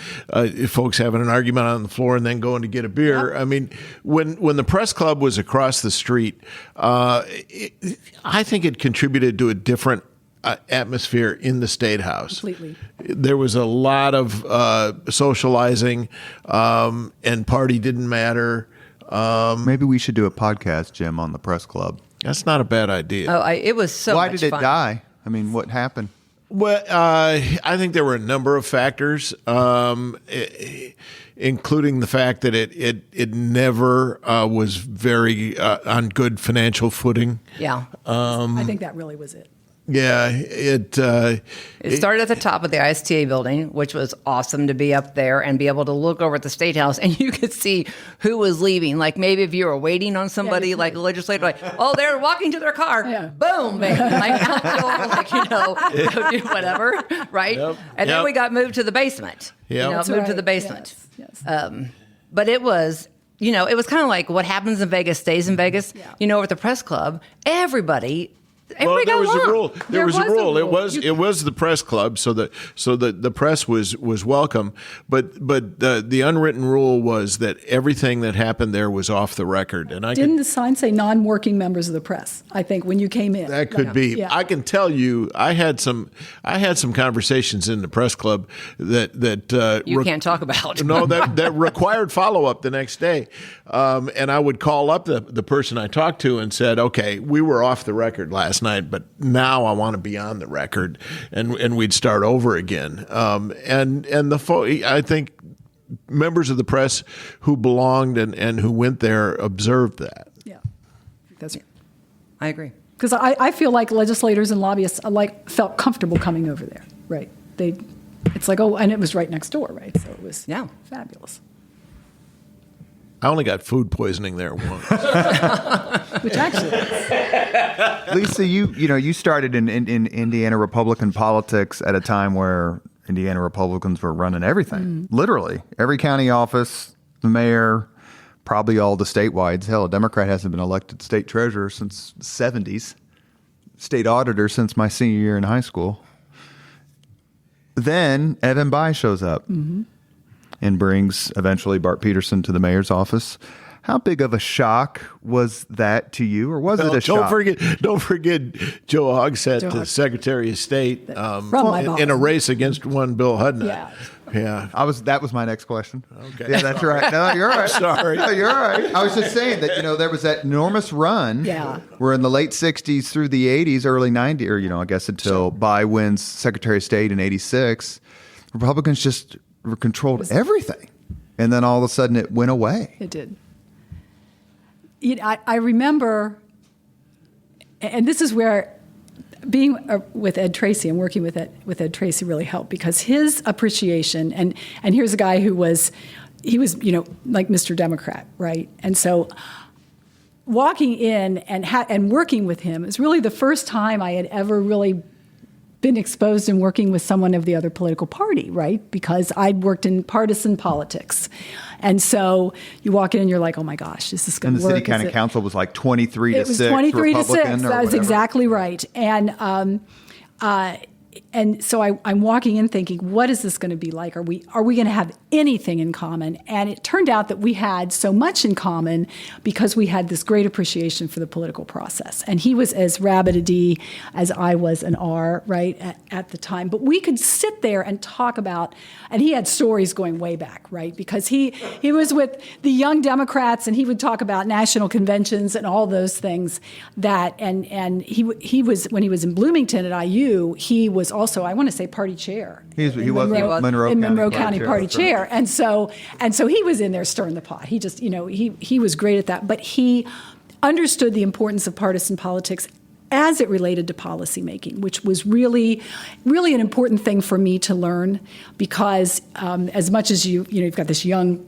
Speaker 2: folks having an argument on the floor and then going to get a beer. Yep. When the press club was across the street, I think it contributed to a different atmosphere in the Statehouse.
Speaker 3: Completely.
Speaker 2: There was a lot of socializing, and party didn't matter.
Speaker 1: Maybe we should do a podcast, Jim, on the press club.
Speaker 2: That's not a bad idea.
Speaker 4: It was so
Speaker 1: Why
Speaker 4: much
Speaker 1: did it
Speaker 4: fun.
Speaker 1: die? What happened?
Speaker 2: Well, I think there were a number of factors, including the fact that it never was very on good financial footing.
Speaker 4: Yeah.
Speaker 3: I think that really was it.
Speaker 2: Yeah,
Speaker 4: It started at the top of the ISTA building, which was awesome to be up there and be able to look over at the Statehouse, and you could see who was leaving. Like maybe if you were waiting on somebody, like a legislator, like, oh, they're walking to their car. Yeah. Boom, baby. Like, go do whatever, right?
Speaker 2: Yep.
Speaker 4: And then we got moved to the basement.
Speaker 2: Yep.
Speaker 4: Moved to the basement.
Speaker 3: Yes.
Speaker 4: But it was... it was kind of like what happens in Vegas stays in Vegas. Yeah. At the press club, everybody
Speaker 2: there was a rule. There was a rule. It was the press club, so the press was welcome. But the unwritten rule was that everything that happened there was off the record. And
Speaker 3: didn't the sign say non-working members of the press? I think when you came in,
Speaker 2: that could be. Yeah. I can tell you, I had some conversations in the press club that
Speaker 4: you can't talk about.
Speaker 2: No, that required follow up the next day, and I would call up the person I talked to and said, okay, we were off the record last night, but now I want to be on the record, and we'd start over again. I think members of the press who belonged and who went there observed that.
Speaker 3: Yeah,
Speaker 4: I agree.
Speaker 3: Because I feel like legislators and lobbyists felt comfortable coming over there, right? It's like, oh, and it was right next door, right? So it was fabulous.
Speaker 2: I only got food poisoning there once.
Speaker 3: Which actually
Speaker 1: Lesa, you started in Indiana Republican politics at a time where Indiana Republicans were running everything. Literally. Every county office, the mayor, probably all the statewide. Hell, a Democrat hasn't been elected state treasurer since the 70s. State auditor since my senior year in high school. Then Evan Bayh shows up. And brings eventually Bart Peterson to the mayor's office. How big of a shock was that to you, or was it a shock?
Speaker 2: Don't forget Joe Hogsett, the Secretary of State, in a race against one Bill Hudnut. Yeah.
Speaker 1: That was my next question.
Speaker 2: Okay.
Speaker 1: Yeah, that's right. No, you're right.
Speaker 2: Sorry.
Speaker 1: No, you're right. I was just saying that, there was that enormous run.
Speaker 3: Yeah.
Speaker 1: Where in the late 60s through the 80s, early 90s, or, I guess until Bayh wins Secretary of State in 86, Republicans just controlled everything. And then all of a sudden it went away.
Speaker 3: It did. I remember, and this is where being with Ed Tracy and working with Ed Tracy really helped, because his appreciation, and here's a guy he was like Mr. Democrat, right? And so walking in and working with him is really the first time I had ever really been exposed in working with someone of the other political party, right? Because I'd worked in partisan politics. And so you walk in and you're like, oh my gosh, is this going to work?
Speaker 1: And the city county council was like 23 to 6.
Speaker 3: It was 23 to 6. That was
Speaker 1: whatever.
Speaker 3: Exactly right. And so I'm walking in thinking, what is this going to be like? Are we going to have anything in common? And it turned out that we had so much in common because we had this great appreciation for the political process. And he was as rabid a D as I was an R, right, at the time. But we could sit there and talk about, and he had stories going way back, right? Because he was with the Young Democrats, and he would talk about national conventions and all those things that, and he was, when he was in Bloomington at IU, he was also, I want to say, party chair.
Speaker 1: He was Monroe County
Speaker 3: party chair. And so he was in there stirring the pot. He just, he was great at that. But he understood the importance of partisan politics as it related to policymaking, which was really, really an important thing for me to learn, because as much as you've got this young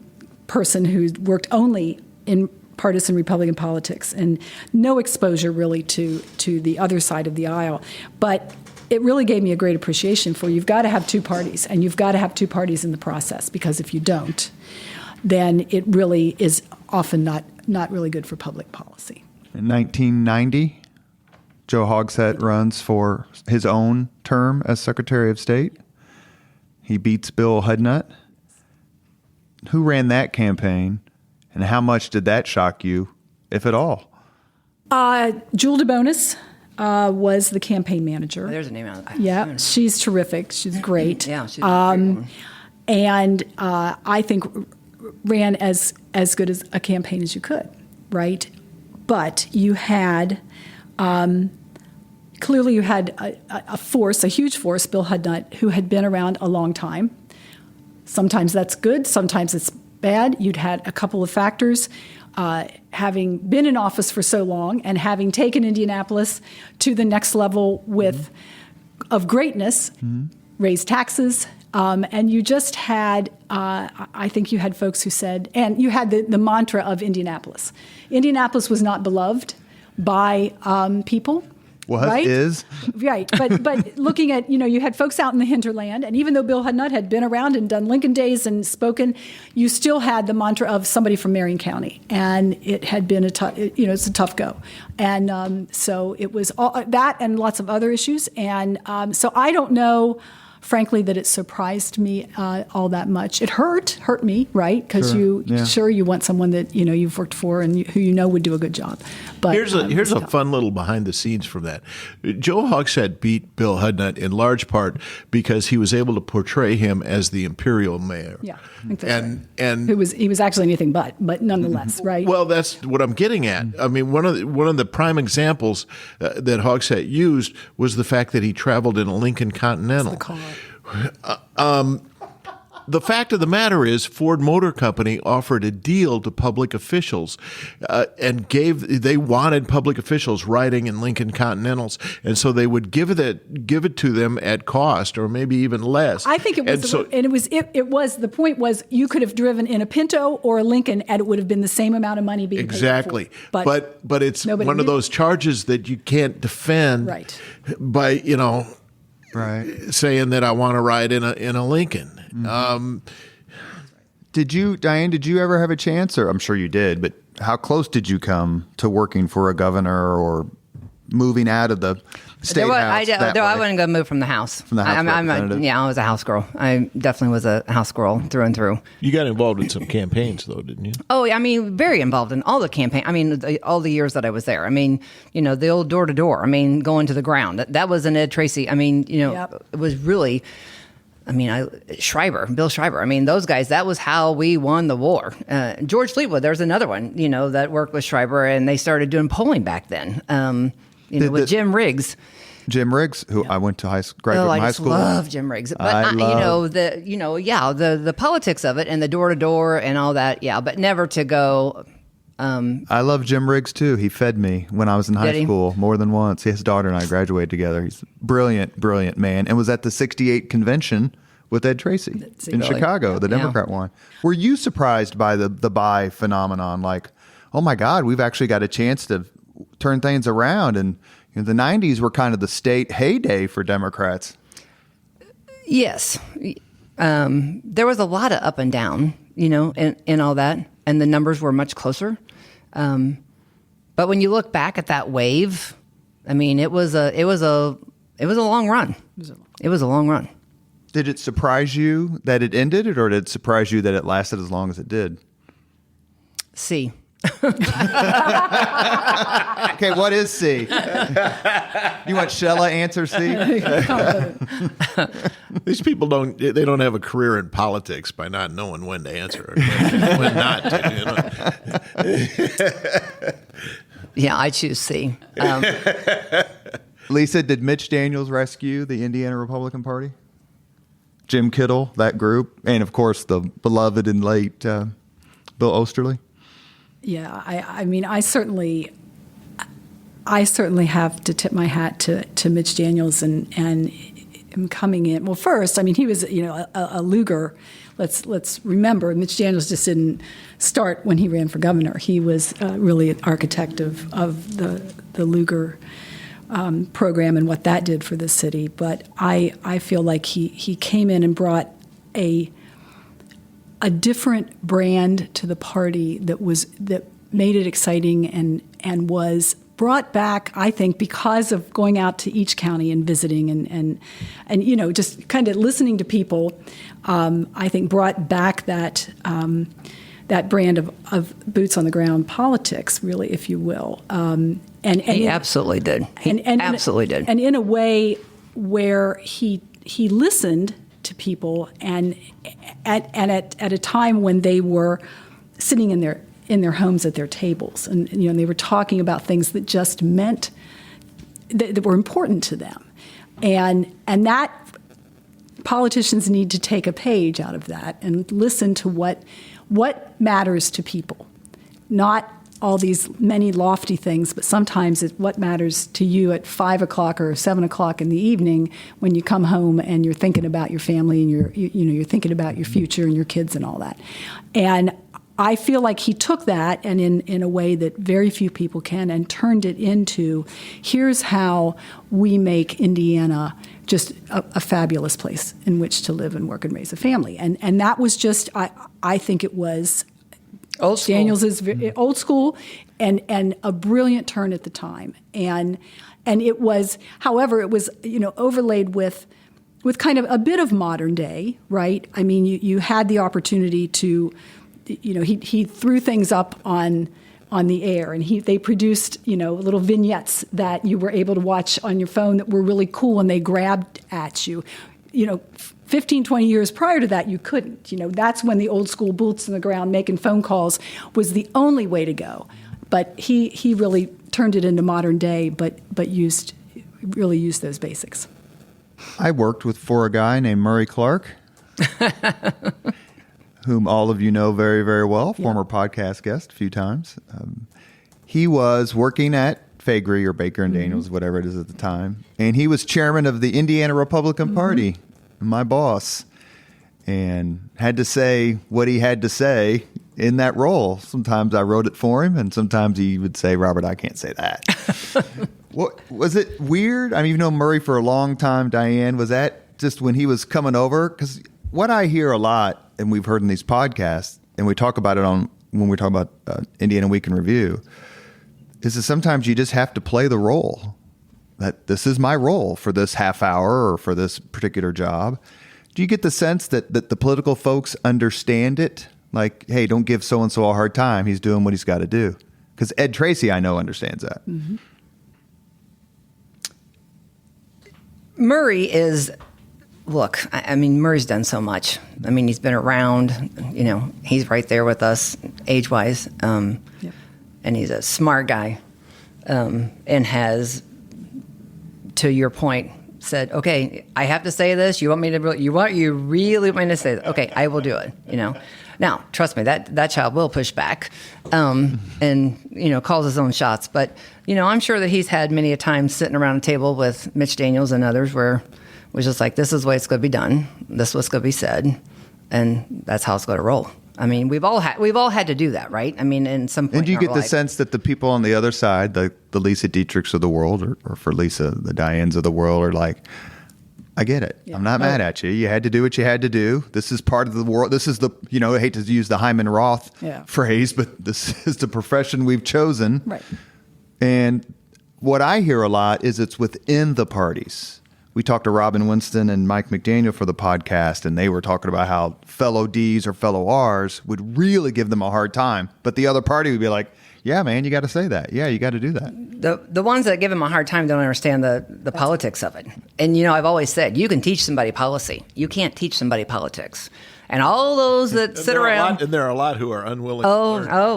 Speaker 3: person who worked only in partisan Republican politics and no exposure really to the other side of the aisle, but it really gave me a great appreciation for you've got to have two parties, and you've got to have two parties in the process, because if you don't, then it really is often not really good for public policy.
Speaker 1: In 1990, Joe Hogsett runs for his own term as Secretary of State. He beats Bill Hudnut. Who ran that campaign, and how much did that shock you, if at all?
Speaker 3: Jewel DeBonis was the campaign manager.
Speaker 4: Oh, there's a name on it.
Speaker 3: Yeah, she's terrific. She's great.
Speaker 4: Yeah, she's great.
Speaker 3: And I think ran as good as a campaign as you could, right? But you had clearly you had a huge force, Bill Hudnut, who had been around a long time. Sometimes that's good, sometimes it's bad. You'd had a couple of factors. Having been in office for so long and having taken Indianapolis to the next level of greatness, raised taxes, and you just had, I think you had folks who said, and you had the mantra of Indianapolis. Indianapolis was not beloved by people.
Speaker 1: What
Speaker 3: right?
Speaker 1: is?
Speaker 3: Right. But looking at, you had folks out in the hinterland, and even though Bill Hudnut had been around and done Lincoln Days and spoken, you still had the mantra of somebody from Marion County. And it had been it's a tough go. And so it was all that and lots of other issues. And so I don't know, frankly, that it surprised me all that much. It hurt me, right? Because you want someone that you've worked for and who would do a good job. But
Speaker 2: here's a fun little behind the scenes from that. Joe Hogshead beat Bill Hudnut in large part because he was able to portray him as the imperial mayor.
Speaker 3: Yeah, I think that's right.
Speaker 2: And
Speaker 3: he was actually anything but nonetheless, right?
Speaker 2: Well, that's what I'm getting at. I mean, one of the prime examples that Hogshead used was the fact that he traveled in a Lincoln Continental. The fact of the matter is, Ford Motor Company offered a deal to public officials, and they wanted public officials riding in Lincoln Continentals, and so they would give it to them at cost, or maybe even less.
Speaker 3: I think it was, it was the point was you could have driven in a Pinto or a Lincoln, and it would have been the same amount of money being
Speaker 2: exactly.
Speaker 3: paid for.
Speaker 2: But it's one of those charges that you can't defend,
Speaker 3: right?
Speaker 2: By
Speaker 1: right,
Speaker 2: saying that I want to ride in a Lincoln.
Speaker 1: Diane, did you ever have a chance, or I'm sure you did, but how close did you come to working for a governor or moving out of the Statehouse?
Speaker 4: I wasn't going to move from the House.
Speaker 1: From the House representative?
Speaker 4: I was a house girl. I definitely was a house girl through and through.
Speaker 2: You got involved in some campaigns, though, didn't you?
Speaker 4: Oh, I mean, very involved in all the campaign. I mean, all the years that I was there. I mean, the old door to door. I mean, going to the ground. That was an Ed Tracy. I mean, It was really. I mean, Bill Schreiber. I mean, those guys, that was how we won the war. George Fleetwood, there's another one, that worked with Schreiber, and they started doing polling back then, with Jim Riggs.
Speaker 1: Jim Riggs, who I went to high school.
Speaker 4: I love Jim Riggs. But, the politics of it and the door-to-door and all that, but never to go...
Speaker 1: I love Jim Riggs, too. He fed me when I was in high school more than once. His daughter and I graduated together. He's a brilliant, brilliant man, and was at the 68 convention with Ed Tracy in Chicago, the Democrat one. Were you surprised by the buy phenomenon? Like, oh, my God, we've actually got a chance to turn things around. And the 90s were kind of the state heyday for Democrats.
Speaker 4: Yes. There was a lot of up and down, in all that. And the numbers were much closer. But when you look back at that wave, I mean, it was a long run. It was a long run.
Speaker 1: Did it surprise you that it ended, or did it surprise you that it lasted as long as it did?
Speaker 4: C.
Speaker 1: Okay, what is C? You want Shella answer C?
Speaker 2: These people don't have a career in politics by not knowing when to answer it, when not to.
Speaker 4: Yeah, I choose C.
Speaker 1: Lesa, did Mitch Daniels rescue the Indiana Republican Party? Jim Kittle, that group, and of course the beloved and late Bill Osterly. Yeah,
Speaker 3: I mean, I certainly have to tip my hat to Mitch Daniels and him coming in. Well, first, I mean, he was a Luger. Let's remember, Mitch Daniels just didn't start when he ran for governor. He was really an architect of the Luger program and what that did for the city. But I feel like he came in and brought a different brand to the party that made it exciting and was brought back, I think, because of going out to each county and visiting and just kind of listening to people. I think brought back that brand of boots on the ground politics, really, if you will. He
Speaker 4: absolutely did. Absolutely did.
Speaker 3: And in a way where he listened to people, and at a time when they were sitting in their homes at their tables, and they were talking about things that just meant that were important to them. And that politicians need to take a page out of that and listen to what matters to people. Not all these many lofty things, but sometimes it's what matters to you at 5 o'clock or 7 o'clock in the evening when you come home and you're thinking about your family and you're thinking about your future and your kids and all that. And I feel like he took that and in a way that very few people can and turned it into, here's how we make Indiana just a fabulous place in which to live and work and raise a family. And that was just, I think it was
Speaker 4: old school.
Speaker 3: Daniels is old school and a brilliant turn at the time. And it was, however, it was, overlaid with kind of a bit of modern day, right? I mean, you had the opportunity to, he threw things up on the air, and they produced, little vignettes that you were able to watch on your phone that were really cool, and they grabbed at you. 15, 20 years prior to that, you couldn't. That's when the old school boots on the ground making phone calls was the only way to go. But he really turned it into modern day, but really used those basics.
Speaker 1: I worked for a guy named Murray Clark, whom all of you know very, very well, former podcast guest a few times. He was working at Faegre or Baker and Daniels, whatever it is at the time, and he was chairman of the Indiana Republican Party, my boss, and had to say what he had to say in that role. Sometimes I wrote it for him, and sometimes he would say, Robert, I can't say that. What was it weird? I mean, you've known Murray for a long time, Diane. Was that just when he was coming over? Because what I hear a lot, and we've heard in these podcasts, and we talk about it when we talk about Indiana Week in Review, is that sometimes you just have to play the role. That this is my role for this half hour or for this particular job. Do you get the sense that the political folks understand it? Like, hey, don't give so-and-so a hard time. He's doing what he's got to do. Because Ed Tracy, I know, understands that.
Speaker 3: Mm-hmm.
Speaker 4: Murray is, look, I mean, Murray's done so much. I mean, he's been around, he's right there with us age-wise. And he's a smart guy and has, to your point, said, okay, I have to say this. You really want me to say that? Okay, I will do it, Now, trust me, that child will push back and, calls his own shots. But, I'm sure that he's had many a time sitting around a table with Mitch Daniels and others where it was just like, this is the way it's going to be done. This is what's going to be said. And that's how it's going to roll. I mean, we've all had to do that, right? I mean, in some point.
Speaker 1: And do you
Speaker 4: in
Speaker 1: get
Speaker 4: our
Speaker 1: the
Speaker 4: life.
Speaker 1: sense that the people on the other side, the Lesa Dietricks of the world, or for Lesa, the Dianes of the world, are like, I get it. Yeah. I'm not mad at you. You had to do what you had to do. This is part of the world. This is the, I hate to use the Hyman Roth phrase, but this is the profession we've chosen.
Speaker 3: Right.
Speaker 1: And what I hear a lot is it's within the parties. We talked to Robin Winston and Mike McDaniel for the podcast, and they were talking about how fellow Ds or fellow Rs would really give them a hard time. But the other party would be like, yeah, man, you got to say that. Yeah, you got to do that.
Speaker 4: The ones that give him a hard time don't understand the politics of it. And, I've always said, you can teach somebody policy. You can't teach somebody politics. And all those that sit around.
Speaker 2: And there are a lot who are unwilling to learn. I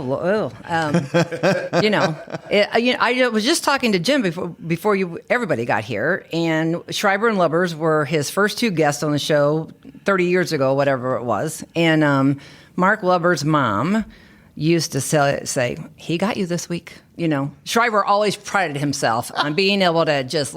Speaker 2: was just talking to Jim before everybody got here. And Schreiber and Lubbers were his first two guests on the show 30 years ago, whatever it was. And Mark Lubbers' mom used to say, he got you this week. Schreiber always prided himself on being able to just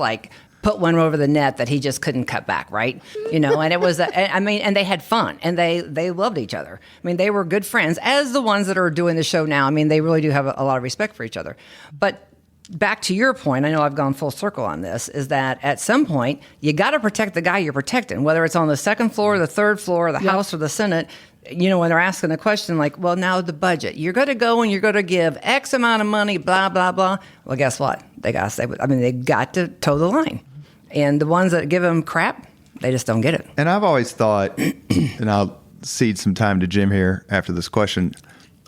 Speaker 2: put one over the net that he just couldn't cut back, right? And it was, and they had fun and they loved each other. I mean, they were good friends, as the ones that are doing the show now. I mean, they really do have a lot of respect for each other. But back to your point, I know I've gone full circle on this, is that at some point, you got to protect the guy you're protecting, whether it's on the second floor, the third floor, the House or the Senate. When they're asking a question like, well, now the budget, you're going to go and you're going to give X amount of money, blah, blah, blah. Well, guess what? They got to toe the line. And the ones that give them crap, they just don't get it.
Speaker 1: And I've always thought, and I'll cede some time to Jim here after this question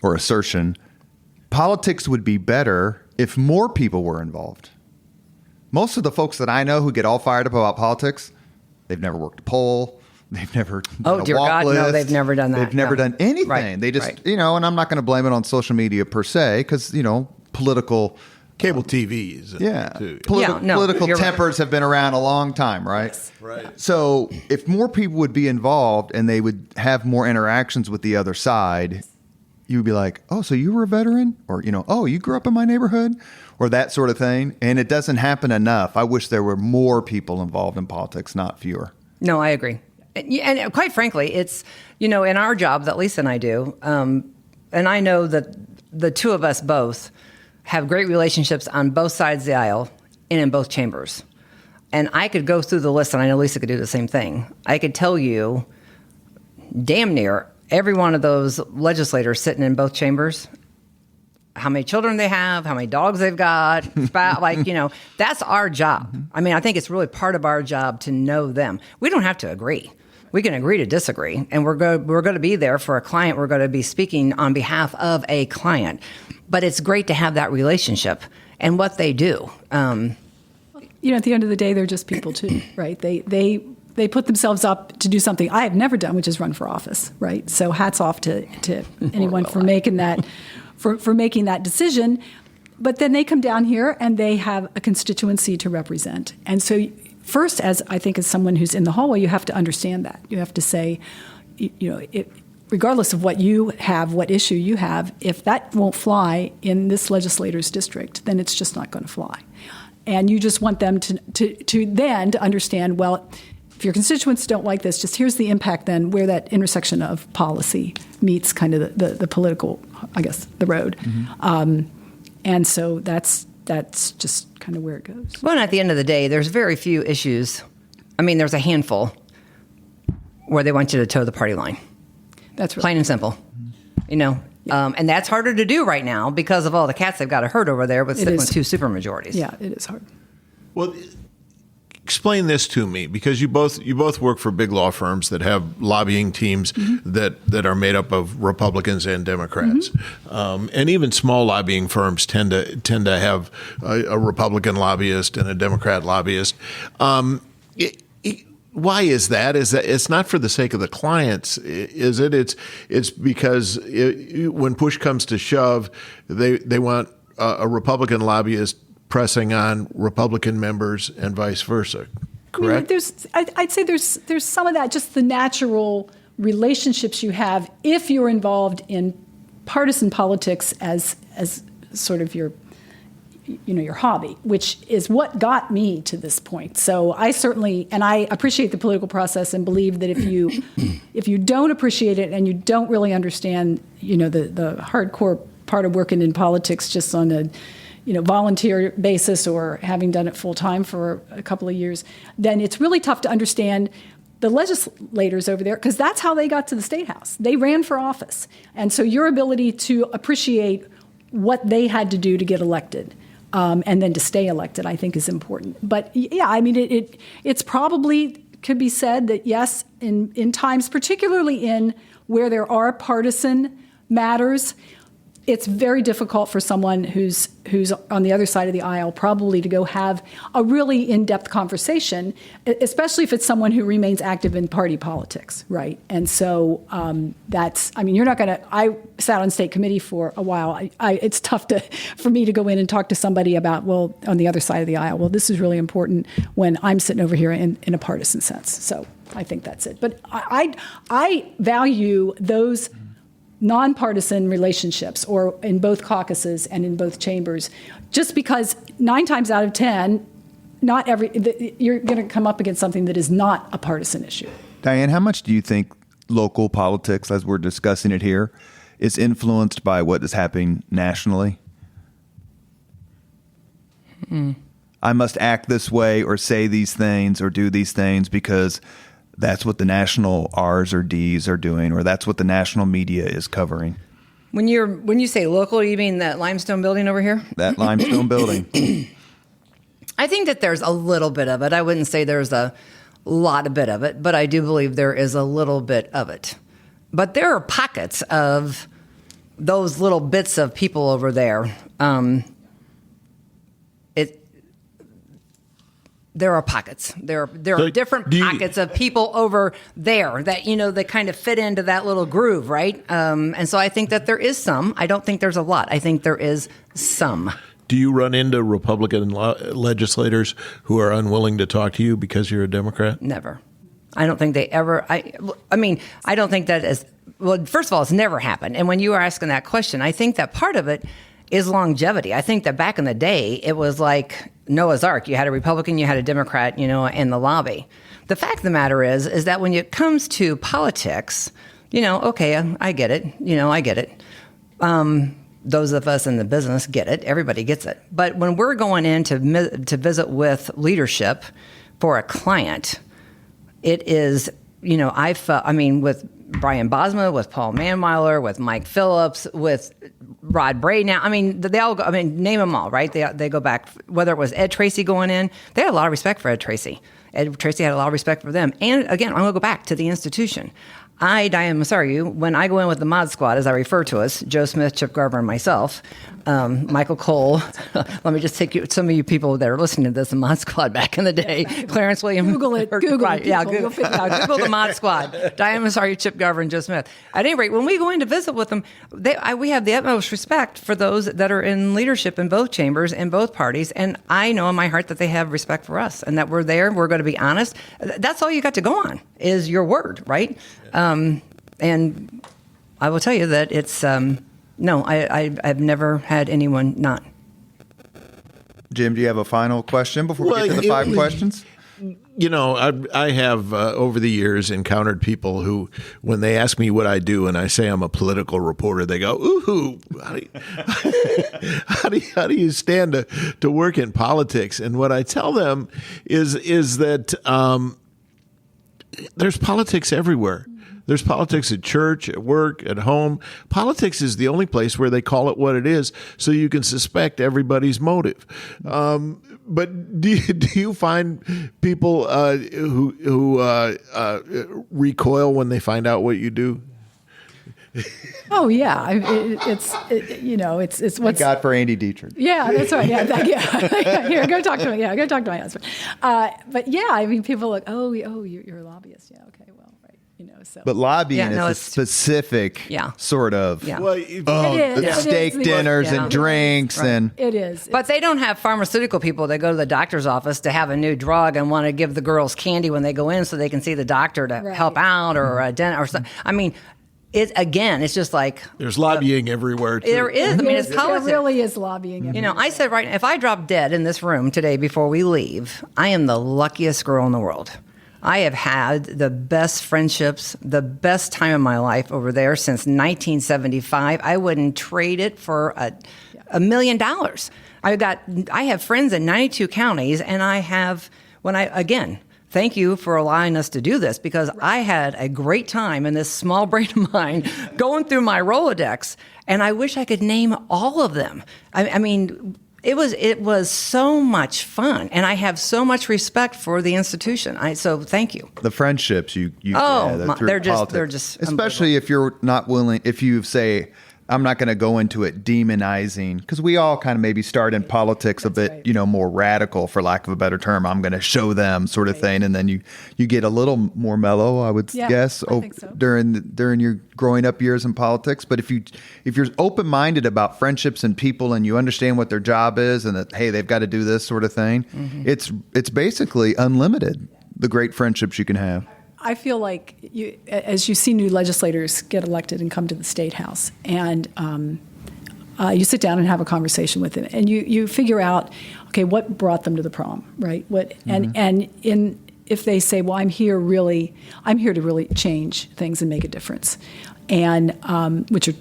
Speaker 1: or assertion, politics would be better if more people were involved. Most of the folks that I know who get all fired up about politics, they've never worked a poll. They've never done a
Speaker 4: dear
Speaker 1: walk
Speaker 4: God,
Speaker 1: list.
Speaker 4: no, they've never done that.
Speaker 1: They've never done anything.
Speaker 4: Right,
Speaker 1: They just,
Speaker 4: right.
Speaker 1: and I'm not going to blame it on social media per se, because, political
Speaker 2: Cable TVs.
Speaker 1: Yeah.
Speaker 2: Too.
Speaker 1: Political
Speaker 4: you're
Speaker 1: tempers have been around a long time, right?
Speaker 3: Yes.
Speaker 2: Right.
Speaker 1: So if more people would be involved and they would have more interactions with the other side, you would be like, oh, so you were a veteran? Or, oh, you grew up in my neighborhood? Or that sort of thing. And it doesn't happen enough. I wish there were more people involved in politics, not fewer.
Speaker 4: No, I agree. And quite frankly, it's, in our job that Lesa and I do, and I know that the two of us both have great relationships on both sides of the aisle and in both chambers. And I could go through the list, and I know Lesa could do the same thing. I could tell you damn near every one of those legislators sitting in both chambers, how many children they have, how many dogs they've got, that's our job. I mean, I think it's really part of our job to know them. We don't have to agree. We can agree to disagree, and we're going to be there for a client. We're going to be speaking on behalf of a client. But it's great to have that relationship and what they do.
Speaker 3: At the end of the day, they're just people too, right? They put themselves up to do something I have never done, which is run for office, right? So hats off to anyone for making that for making that decision. But then they come down here and they have a constituency to represent. And so first, as someone who's in the hallway, you have to understand that. You have to say, regardless of what you have, what issue you have, if that won't fly in this legislator's district, then it's just not going to fly. And you just want them to understand, well, if your constituents don't like this, just here's the impact then where that intersection of policy meets kind of the political, the road. Mm-hmm. And so that's just kind of where it goes.
Speaker 4: Well, and at the end of the day, there's very few issues. I mean, there's a handful where they want you to toe the party line.
Speaker 3: That's right.
Speaker 4: Plain and simple. Yeah. And that's harder to do right now because of all the cats they've got to herd over there with sitting with two supermajorities.
Speaker 3: Yeah, it is hard.
Speaker 2: Well, explain this to me, because you both work for big law firms that have lobbying teams mm-hmm. that are made up of Republicans and Democrats, mm-hmm. And even small lobbying firms tend to have a Republican lobbyist and a Democrat lobbyist. Why is that? Is that it's not for the sake of the clients? Is it? It's because when push comes to shove, they want a Republican lobbyist pressing on Republican members and vice versa. Correct?
Speaker 3: I'd say there's some of that, just the natural relationships you have if you're involved in partisan politics as sort of your hobby, which is what got me to this point. So I certainly, and I appreciate the political process and believe that if you don't appreciate it and you don't really understand, the hardcore part of working in politics just on a volunteer basis or having done it full time for a couple of years, then it's really tough to understand the legislators over there, because that's how they got to the Statehouse. They ran for office. And so your ability to appreciate what they had to do to get elected and then to stay elected, I think, is important. But yeah, I mean, it's probably could be said that yes, in times, particularly in where there are partisan matters, it's very difficult for someone who's on the other side of the aisle probably to go have a really in-depth conversation, especially if it's someone who remains active in party politics, right? And so you're not going to. I sat on state committee for a while. It's tough for me to go in and talk to somebody about, well, on the other side of the aisle, well, this is really important when I'm sitting over here in a partisan sense. So I think that's it. But I value those nonpartisan relationships, or in both caucuses and in both chambers, just because 9 times out of 10, you're going to come up against something that is not a partisan issue.
Speaker 1: Diane, how much do you think local politics, as we're discussing it here, is influenced by what is happening nationally? I must act this way or say these things or do these things because that's what the national R's or D's are doing, or that's what the national media is covering.
Speaker 4: When you say local, you mean that limestone building over here?
Speaker 1: That limestone building.
Speaker 4: I think that there's a little bit of it. I wouldn't say there's a lot of bit of it, but I do believe there is a little bit of it. But there are pockets of those little bits of people over there. There are pockets. There are different pockets of people over there that, that kind of fit into that little groove, right? And so I think that there is some. I don't think there's a lot. I think there is some.
Speaker 2: Do you run into Republican legislators who are unwilling to talk to you because you're a Democrat?
Speaker 4: Never. I don't think they ever. I mean, I don't think that is. Well, first of all, it's never happened. And when you were asking that question, I think that part of it is longevity. I think that back in the day, it was like Noah's Ark. You had a Republican, you had a Democrat, in the lobby. The fact of the matter is that when it comes to politics, okay, I get it. I get it. Those of us in the business get it. Everybody gets it. But when we're going in to visit with for a client, it is, with Brian Bosma, with Paul Manweiler, with Mike Phillips, with Rod Bray. Now, they all go, name them all, right? They go back, whether it was Ed Tracy going in, they had a lot of respect for Ed Tracy. Ed Tracy had a lot of respect for them. And again, I'm going to go back to the institution. Diane Masariu, when I go in with the mod squad, as I refer to us, Joe Smith, Chip Garver, and myself, Michael Cole. Let me just take some of you people that are listening to this, the mod squad back in the day. Clarence Williams.
Speaker 3: Google it.
Speaker 4: Right, yeah, Google the mod squad. Diane Masariu, Chip Garver, and Joe Smith. At any rate, when we go in to visit with them, we have the utmost respect for those that are in leadership in both chambers, in both parties. And I know in my heart that they have respect for us and that we're there. We're going to be honest. That's all you got to go on is your word, right? And I will tell you that it's, no, I've never had anyone not.
Speaker 1: Jim, do you have a final question before we get to the 5 questions?
Speaker 2: I have over the years encountered people who, when they ask me what I do and I say I'm a political reporter, they go, "Ooh, how do you stand to work in politics?" And what I tell them is that there's politics everywhere. There's politics at church, at work, at home. Politics is the only place where they call it what it is, so you can suspect everybody's motive. But do you find people who recoil when they find out what you do?
Speaker 3: Oh yeah, it's what's
Speaker 1: Thank God for Andy Dietrick.
Speaker 3: Yeah, that's right. Yeah. Here, go talk to me. Yeah, go talk to my husband. But yeah, people look. Oh, you're a lobbyist. Yeah, okay, well, right. So.
Speaker 1: But lobbying is a specific sort of.
Speaker 4: Yeah.
Speaker 1: Well, the steak dinners and drinks and.
Speaker 3: It is.
Speaker 4: But they don't have pharmaceutical people that go to the doctor's office to have a new drug and want to give the girls candy when they go in so they can see the doctor to help out or a dentist or something. It's just like
Speaker 2: there's lobbying everywhere too.
Speaker 4: There is. It's politics.
Speaker 3: There really is lobbying.
Speaker 4: I said right now, if I drop dead in this room today before we leave, I am the luckiest girl in the world. I have had the best friendships, the best time of my life over there since 1975. I wouldn't trade it for $1 million. I have friends in 92 counties, and thank you for allowing us to do this because I had a great time in this small brain of mine going through my Rolodex, and I wish I could name all of them. It was so much fun, and I have so much respect for the institution. So thank you.
Speaker 1: The friendships you
Speaker 4: they're just
Speaker 1: especially if you're not willing. If you say, I'm not going to go into it demonizing, because we all kind of maybe start in politics a bit, more radical, for lack of a better term. I'm going to show them sort of thing. And then you get a little more mellow, I would guess,
Speaker 3: I think so.
Speaker 1: during your growing up years in politics. But if you're open-minded about friendships and people and you understand what their job is and that, hey, they've got to do this sort of thing, it's basically unlimited, the great friendships you can have.
Speaker 3: I feel like as you see new legislators get elected and come to the Statehouse, and you sit down and have a conversation with them, and you figure out, okay, what brought them to the prom, right? If they say, well, I'm here to really change things and make a difference, and which are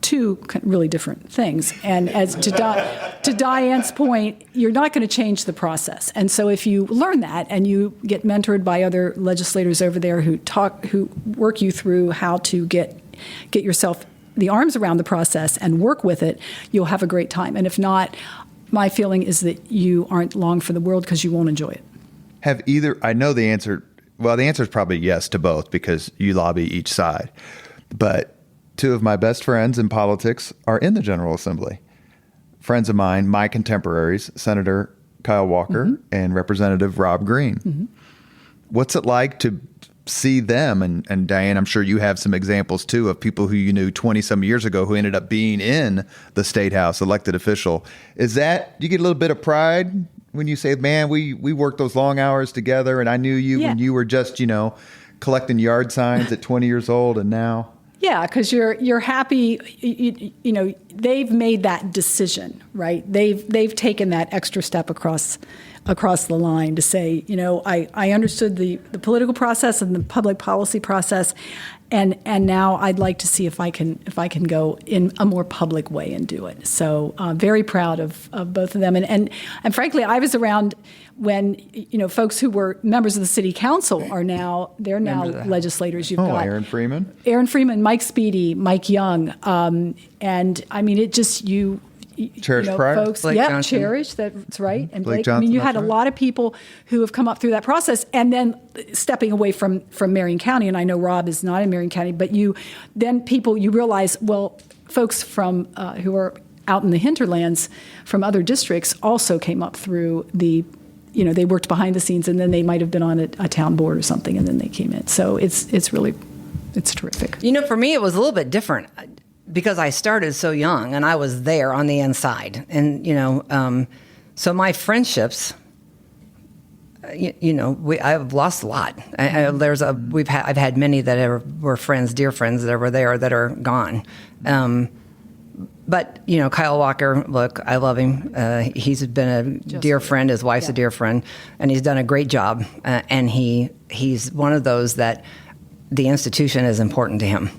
Speaker 3: two really different things. And as to Diane's point, you're not going to change the process. And so if you learn that and you get mentored by other legislators over there who work you through how to get yourself the arms around the process and work with it, you'll have a great time. And if not, my feeling is that you aren't long for the world because you won't enjoy it.
Speaker 1: I know the answer. Well, the answer is probably yes to both because you lobby each side. But 2 of my best friends in politics are in the General Assembly. Friends of mine, my contemporaries, Senator Kyle Walker and Representative Rob Green. What's it like to see them. And Diane, I'm sure you have some examples too of people who you knew 20 some years ago who ended up being in the Statehouse, elected official. Do you get a little bit of pride when you say, man, we worked those long hours together and I knew you when you were just, collecting yard signs at 20 years old and now?
Speaker 3: Yeah, because you're happy. They've made that decision, right? They've taken that extra step across the line to say, I understood the political process and the public policy process, and now I'd like to see if I can go in a more public way and do it. So very proud of both of them, and frankly, I was around when folks who were members of the city council are now legislators. You've got
Speaker 1: Aaron
Speaker 3: Freeman, Mike Speedy, Mike Young, and I mean it just
Speaker 1: Cherish Pryor?
Speaker 3: Folks, Cherish, that's right. And Blake
Speaker 1: Johnson,
Speaker 3: you had
Speaker 1: right.
Speaker 3: a lot of people who have come up through that process and then stepping away from Marion County, and I know Rob is not in Marion County, but you realize, well, folks from who are out in the hinterlands from other districts also came up through they worked behind the scenes and then they might have been on a town board or something and then they came in. So it's terrific.
Speaker 4: For me, it was a little bit different because I started so young and I was there on the inside. And, so my friendships, I've lost a lot. I've had many that were friends, dear friends that were there that are gone. But, Kyle Walker, look, I love him. He's been a dear friend. His wife's a dear friend, and he's done a great job. And he's one of those that the institution is important to him.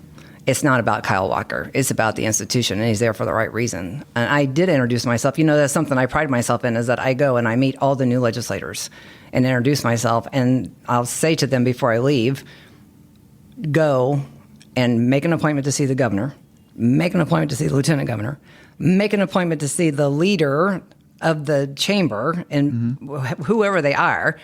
Speaker 4: It's not about Kyle Walker. It's about the institution, and he's there for the right reason. And I did introduce myself. That's something I pride myself in, is that I go and I meet all the new legislators and introduce myself. And I'll say to them before I leave, go and make an appointment to see the governor, make an appointment to see the lieutenant governor, make an appointment to see the leader of the chamber and whoever they are,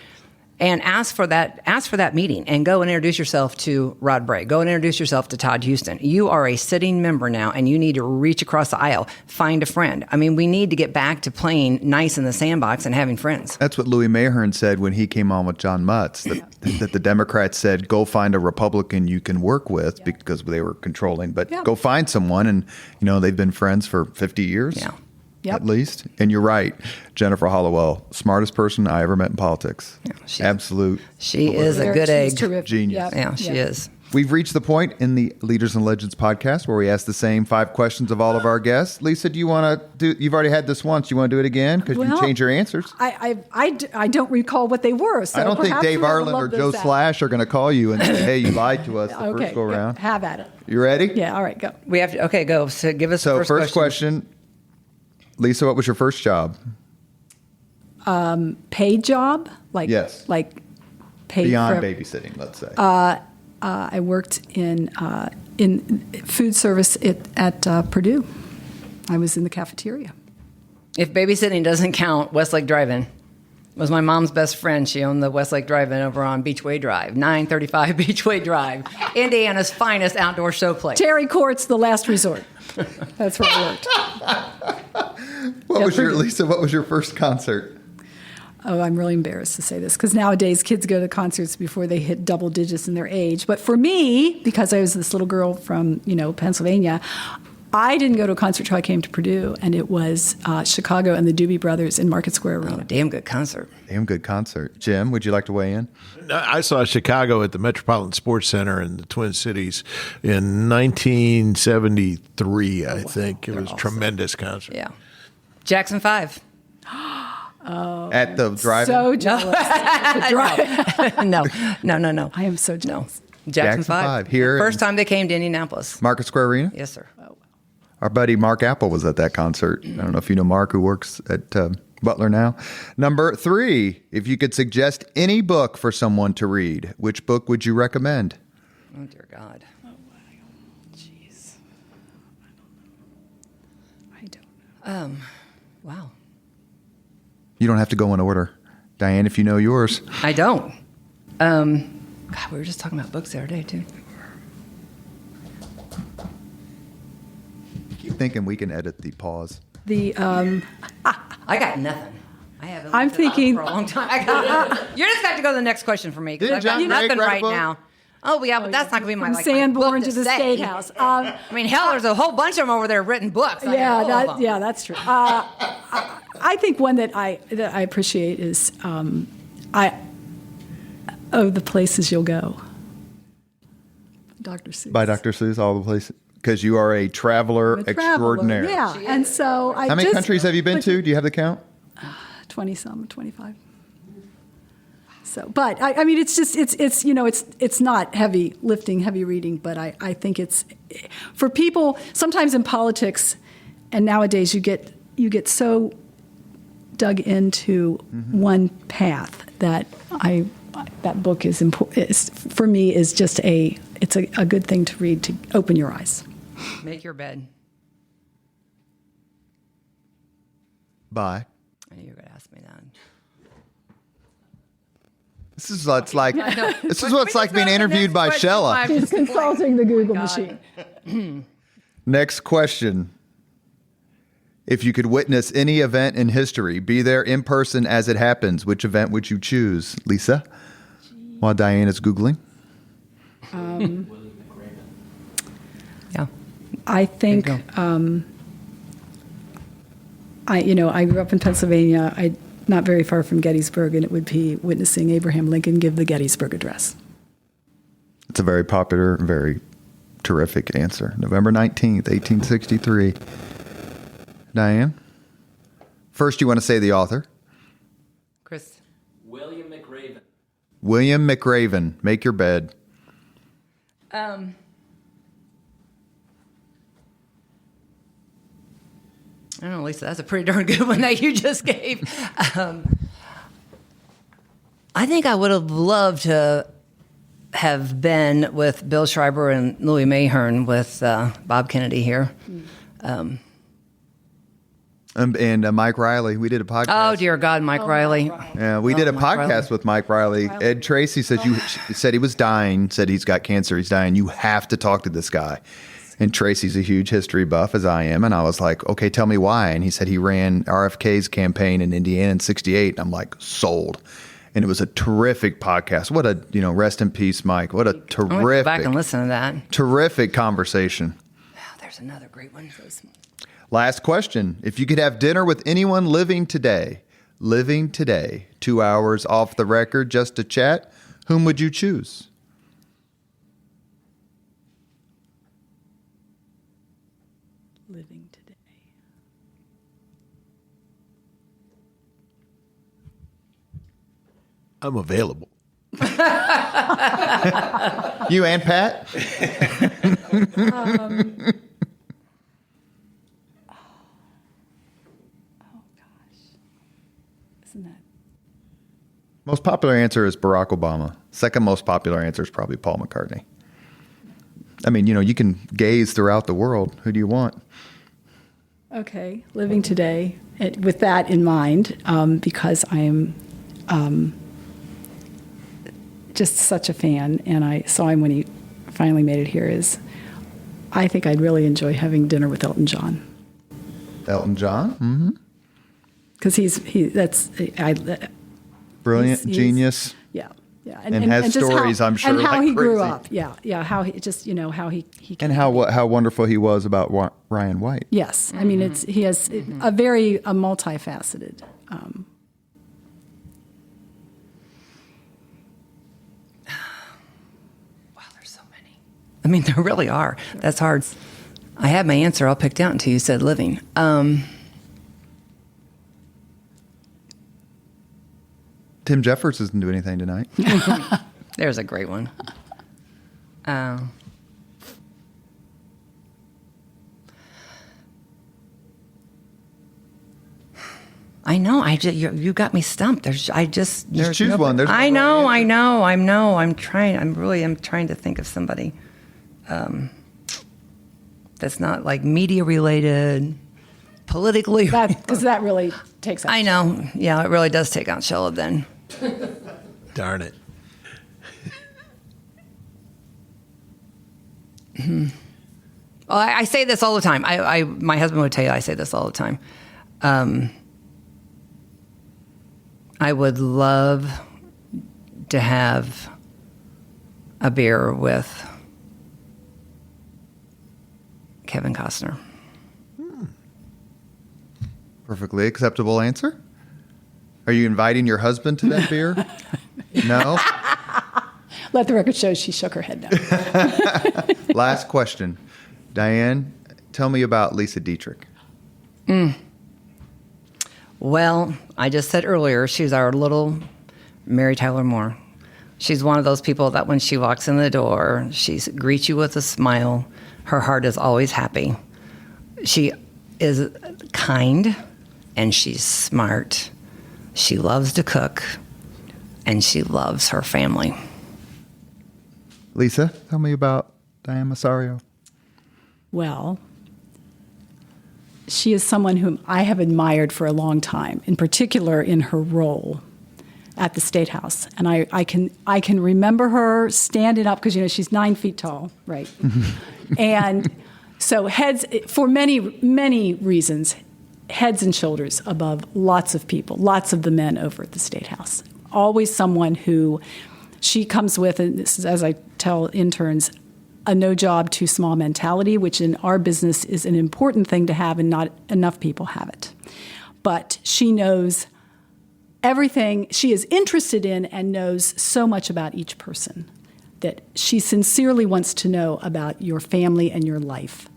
Speaker 4: and ask for that meeting and go and introduce yourself to Rod Bray. Go and introduce yourself to Todd Houston. You are a sitting member now, and you need to reach across the aisle, find a friend. I mean, we need to get back to playing nice in the sandbox and having friends.
Speaker 1: That's what Louis Mahern said when he came on with John Mutz, that the Democrats said, go find a Republican you can work with because they were controlling, but go find someone. And, they've been friends for 50 years.
Speaker 3: Yeah.
Speaker 1: At least. And you're right. Jennifer Hollowell, smartest person I ever met in politics.
Speaker 4: Yeah,
Speaker 1: Absolute.
Speaker 4: She is a good egg.
Speaker 1: Genius.
Speaker 4: Yeah, she is.
Speaker 1: We've reached the point in the Leaders and Legends podcast where we ask the same 5 questions of all of our guests. Lisa, do you want to you've already had this once. You want to do it again? Because you change your answers.
Speaker 3: I don't recall what they were. So
Speaker 1: I don't think Dave Arlen or Joe Slash are going to call you and say, hey, you lied to us the first go around.
Speaker 3: Have at it.
Speaker 1: You ready?
Speaker 3: Yeah, all right, go.
Speaker 4: We have to, go. So give us the
Speaker 1: first question. Lisa, what was your first job?
Speaker 3: Paid job?
Speaker 1: Yes.
Speaker 3: Like paid
Speaker 1: beyond babysitting, let's say.
Speaker 3: I worked in food service at Purdue. I was in the cafeteria.
Speaker 4: If babysitting doesn't count, Westlake Drive-In was my mom's best friend. She owned the Westlake Drive-In over on Beachway Drive, 935 Beachway Drive, Indiana's finest outdoor show place.
Speaker 3: Terry Court's the last resort. That's where I worked.
Speaker 1: What was your first concert?
Speaker 3: Oh, I'm really embarrassed to say this because nowadays kids go to concerts before they hit double digits in their age. But for me, because I was this little girl from Pennsylvania, I didn't go to a concert till I came to Purdue, and it was Chicago and the Doobie Brothers in Market Square Arena.
Speaker 4: Oh, damn good concert.
Speaker 1: Damn good concert. Jim, would you like to weigh in?
Speaker 2: I saw Chicago at the Metropolitan Sports Center in the Twin Cities in 1973, I think. It was a tremendous concert.
Speaker 4: Yeah. Jackson 5.
Speaker 1: At the drive-in?
Speaker 3: So jealous.
Speaker 4: No.
Speaker 3: I am so jealous.
Speaker 4: Jackson 5.
Speaker 1: Here.
Speaker 4: First time they came to Indianapolis.
Speaker 1: Market Square Arena?
Speaker 4: Yes, sir.
Speaker 1: Our buddy Mark Apple was at that concert. I don't know if you know Mark, who works at Butler now. Number 3, if you could suggest any book for someone to read, which book would you recommend?
Speaker 4: Oh, dear God.
Speaker 3: Oh, jeez. I don't know.
Speaker 4: Wow.
Speaker 1: You don't have to go in order. Diane, if you know yours.
Speaker 4: I don't. God, we were just talking about books the other day, too.
Speaker 1: Keep thinking we can edit the pause.
Speaker 3: I
Speaker 4: got nothing. I haven't.
Speaker 3: I'm thinking
Speaker 4: for a long time. You're just got to go to the next question for me because
Speaker 1: Didn't
Speaker 4: I've got
Speaker 1: John Gregg
Speaker 4: nothing
Speaker 1: write a
Speaker 4: right
Speaker 1: book?
Speaker 4: now. Oh, yeah, but that's not going to be my,
Speaker 3: From
Speaker 4: like, my
Speaker 3: Sanborn
Speaker 4: book
Speaker 3: to the
Speaker 4: say.
Speaker 3: Statehouse.
Speaker 4: I mean, hell, there's a whole bunch of them over there written books.
Speaker 3: Yeah, that's true. I think one that I appreciate is the Places You'll Go. Dr. Seuss.
Speaker 1: By Dr. Seuss, all the places. Because you are a traveler extraordinaire.
Speaker 3: Yeah, and so
Speaker 1: How many countries have you been to? Do you have the count?
Speaker 3: 20-some, 25. So, but I mean, it's just it's not heavy lifting, heavy reading, but I think it's for people. Sometimes in politics, and nowadays you get so dug into one path that that book is important. For me, is just it's a good thing to read to open your eyes.
Speaker 4: Make your bed.
Speaker 1: Bye.
Speaker 4: I knew you were going to ask me that.
Speaker 1: This is what it's like. This is what it's like being interviewed by Shella.
Speaker 3: She's consulting the Google machine.
Speaker 1: Next question. If you could witness any event in history, be there in person as it happens, which event would you choose, Lesa? While Diane is Googling.
Speaker 4: Yeah.
Speaker 3: I think I grew up in Pennsylvania. Not very far from Gettysburg, and it would be witnessing Abraham Lincoln give the Gettysburg Address.
Speaker 1: It's a very popular, very terrific answer. November 19th, 1863. Diane? First, you want to say the author?
Speaker 4: Chris.
Speaker 5: William McRaven.
Speaker 1: William McRaven. Make your bed.
Speaker 4: I don't know, Lesa, that's a pretty darn good one that you just gave. I think I would have loved to have been with Bill Schreiber and Louis Mahern with Bob Kennedy here.
Speaker 1: And Mike Riley. We did a podcast.
Speaker 4: Oh, dear God, Mike Riley.
Speaker 1: Yeah, we did a
Speaker 4: Mike
Speaker 1: podcast
Speaker 4: Riley.
Speaker 1: with Mike Riley. Ed Tracy said said he was dying, said he's got cancer, he's dying. You have to talk to this guy. And Tracy's a huge history buff, as I am. And I was like, okay, tell me why. And he said he ran RFK's campaign in Indiana in 68. And I'm like, sold. And it was a terrific podcast. What a, rest in peace, Mike. What a
Speaker 4: I'm gonna go
Speaker 1: terrific,
Speaker 4: back and listen to that.
Speaker 1: terrific conversation.
Speaker 4: Wow, there's another great one.
Speaker 1: Last question. If you could have dinner with anyone living today, 2 hours off the record just to chat, whom would you choose?
Speaker 3: Living today.
Speaker 2: I'm available.
Speaker 1: You and Pat?
Speaker 3: Isn't that?
Speaker 1: Most popular answer is Barack Obama. Second most popular answer is probably Paul McCartney. I mean, you can gaze throughout the world. Who do you want?
Speaker 3: Okay, living today. With that in mind, because I am just such a fan, and I saw him when he finally made it here, I think I'd really enjoy having dinner with Elton John.
Speaker 1: Elton John? Mm-hmm.
Speaker 3: Because
Speaker 1: Brilliant, genius.
Speaker 3: Yeah.
Speaker 1: And has
Speaker 3: just
Speaker 1: stories, I'm sure,
Speaker 3: and how
Speaker 1: like
Speaker 3: he grew
Speaker 1: crazy.
Speaker 3: up. Yeah. How he just, how he
Speaker 1: And how wonderful he was about Ryan White.
Speaker 3: Yes. I mean, he has a very multifaceted.
Speaker 4: Wow, there's so many. I mean, there really are. That's hard. I had my answer all picked out until you said living.
Speaker 1: Tim Jeffers doesn't do anything tonight.
Speaker 4: There's a great one. I know. You got me stumped. There's
Speaker 1: Just choose one. There's
Speaker 4: I
Speaker 1: no right
Speaker 4: know.
Speaker 1: answer.
Speaker 4: I know. I'm trying. I'm trying to think of somebody that's not like media related, politically.
Speaker 3: Because that really takes.
Speaker 4: I know. Yeah, it really does take out Shella then.
Speaker 2: Darn it.
Speaker 4: Well, I say this all the time. My husband would tell you I say this all the time. I would love to have a beer with Kevin Costner.
Speaker 1: Perfectly acceptable answer. Are you inviting your husband to that beer? No?
Speaker 3: Let the record show she shook her head no.
Speaker 1: Last question. Diane, tell me about Lesa Dietrick.
Speaker 4: Well, I just said earlier, she's our little Mary Tyler Moore. She's one of those people that when she walks in the door, she greets you with a smile. Her heart is always happy. She is kind, and she's smart. She loves to cook, and she loves her family.
Speaker 1: Lesa, tell me about Diane Masariu.
Speaker 3: Well, she is someone whom I have admired for a long time, in particular in her role at the Statehouse. And I can remember her standing up, because, she's 9 feet tall, right? And so heads, for many, many reasons, heads and shoulders above lots of people, lots of the men over at the Statehouse. Always someone who she comes with, and this is, as I tell interns, a no job, too small mentality, which in our business is an important thing to have, and not enough people have it. But she knows everything. She is interested in and knows so much about each person that she sincerely wants to know about your family and your life.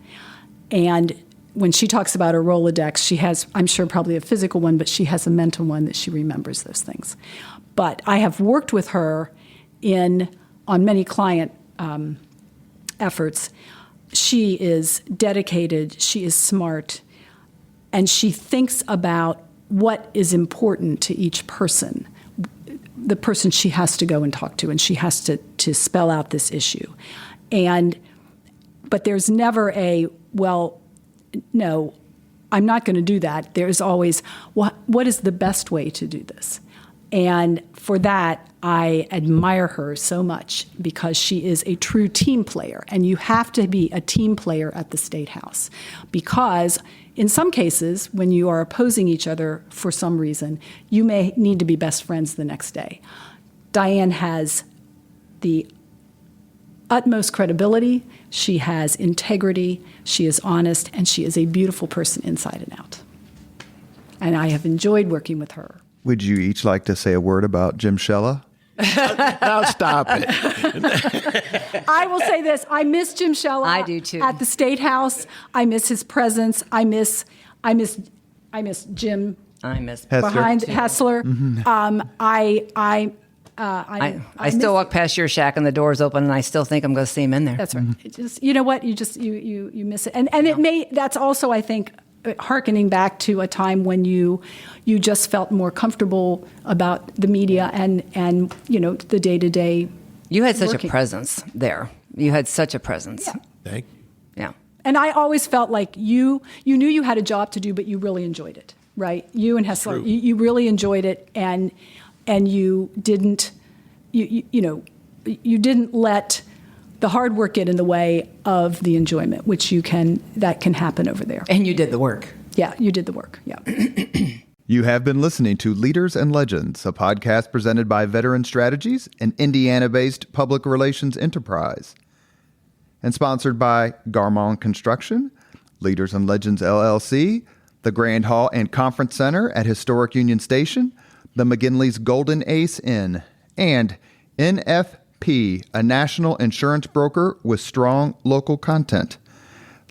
Speaker 3: And when she talks about her Rolodex, she has, I'm sure, probably a physical one, but she has a mental one that she remembers those things. But I have worked with her on many client efforts. She is dedicated, she is smart, and she thinks about what is important to each person, the person she has to go and talk to, and she has to spell out this issue. But there's never well, no, I'm not going to do that. There's always, what is the best way to do this? And for that, I admire her so much, because she is a true team player. And you have to be a team player at the Statehouse, because in some cases, when you are opposing each other for some reason, you may need to be best friends the next day. Diane has the utmost credibility, she has integrity, she is honest, and she is a beautiful person inside and out. And I have enjoyed working with her.
Speaker 1: Would you each like to say a word about Jim Shella?
Speaker 2: Now stop it.
Speaker 3: I will say this. I miss Jim Shella.
Speaker 4: I do too.
Speaker 3: At the Statehouse. I miss his presence. I miss Jim
Speaker 4: I miss
Speaker 3: behind Hessler.
Speaker 1: Mm-hmm.
Speaker 4: I still walk past your shack and the door's open, and I still think I'm going to see him in there.
Speaker 3: That's right. It just, you know what? You miss it. And it may, that's also, I think, hearkening back to a time when you just felt more comfortable about the media and the day-to-day.
Speaker 4: You had such a presence there. You had such a presence.
Speaker 3: Yeah.
Speaker 2: Thank you.
Speaker 4: Yeah.
Speaker 3: And I always felt like you knew you had a job to do, but you really enjoyed it, right? You and Hessler, you really enjoyed it, and you didn't you didn't let the hard work get in the way of the enjoyment, that can happen over there.
Speaker 4: And you did the work.
Speaker 3: Yeah, you did the work. Yeah.
Speaker 1: You have been listening to Leaders and Legends, a podcast presented by Veteran Strategies, an Indiana-based public relations enterprise, and sponsored by Garmong Construction, Leaders and Legends LLC, the Grand Hall and Conference Center at Historic Union Station, the McGinley's Golden Ace Inn, and NFP, a national insurance broker with strong local content.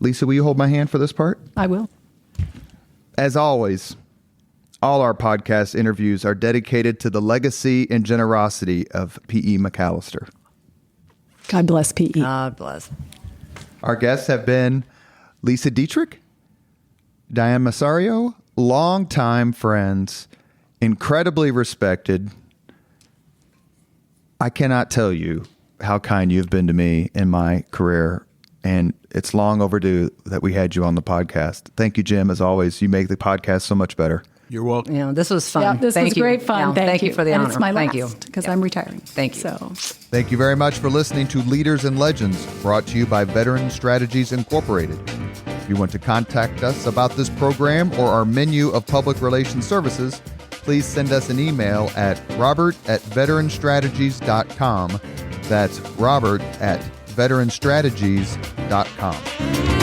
Speaker 1: Lesa, will you hold my hand for this part?
Speaker 3: I will.
Speaker 1: As always, all our podcast interviews are dedicated to the legacy and generosity of P.E. McAllister.
Speaker 3: God bless P.E.
Speaker 4: God bless.
Speaker 1: Our guests have been Lesa Dietrick, Diane Masariu, longtime friends, incredibly respected. I cannot tell you how kind you've been to me in my career, and it's long overdue that we had you on the podcast. Thank you, Jim. As always, you make the podcast so much better.
Speaker 2: You're welcome.
Speaker 4: Yeah, this was fun.
Speaker 3: Yeah, this was great fun.
Speaker 4: Yeah, thank you for the honor.
Speaker 3: And it's my
Speaker 4: thank
Speaker 3: last,
Speaker 4: you.
Speaker 3: because I'm retiring.
Speaker 4: Thank you.
Speaker 3: So,
Speaker 1: Thank you very much for listening to Leaders and Legends, brought to you by Veteran Strategies Incorporated. If you want to contact us about this program or our menu of public relations services, please send us an email at robert@veteranstrategies.com. That's Robert at veteranstrategies.com.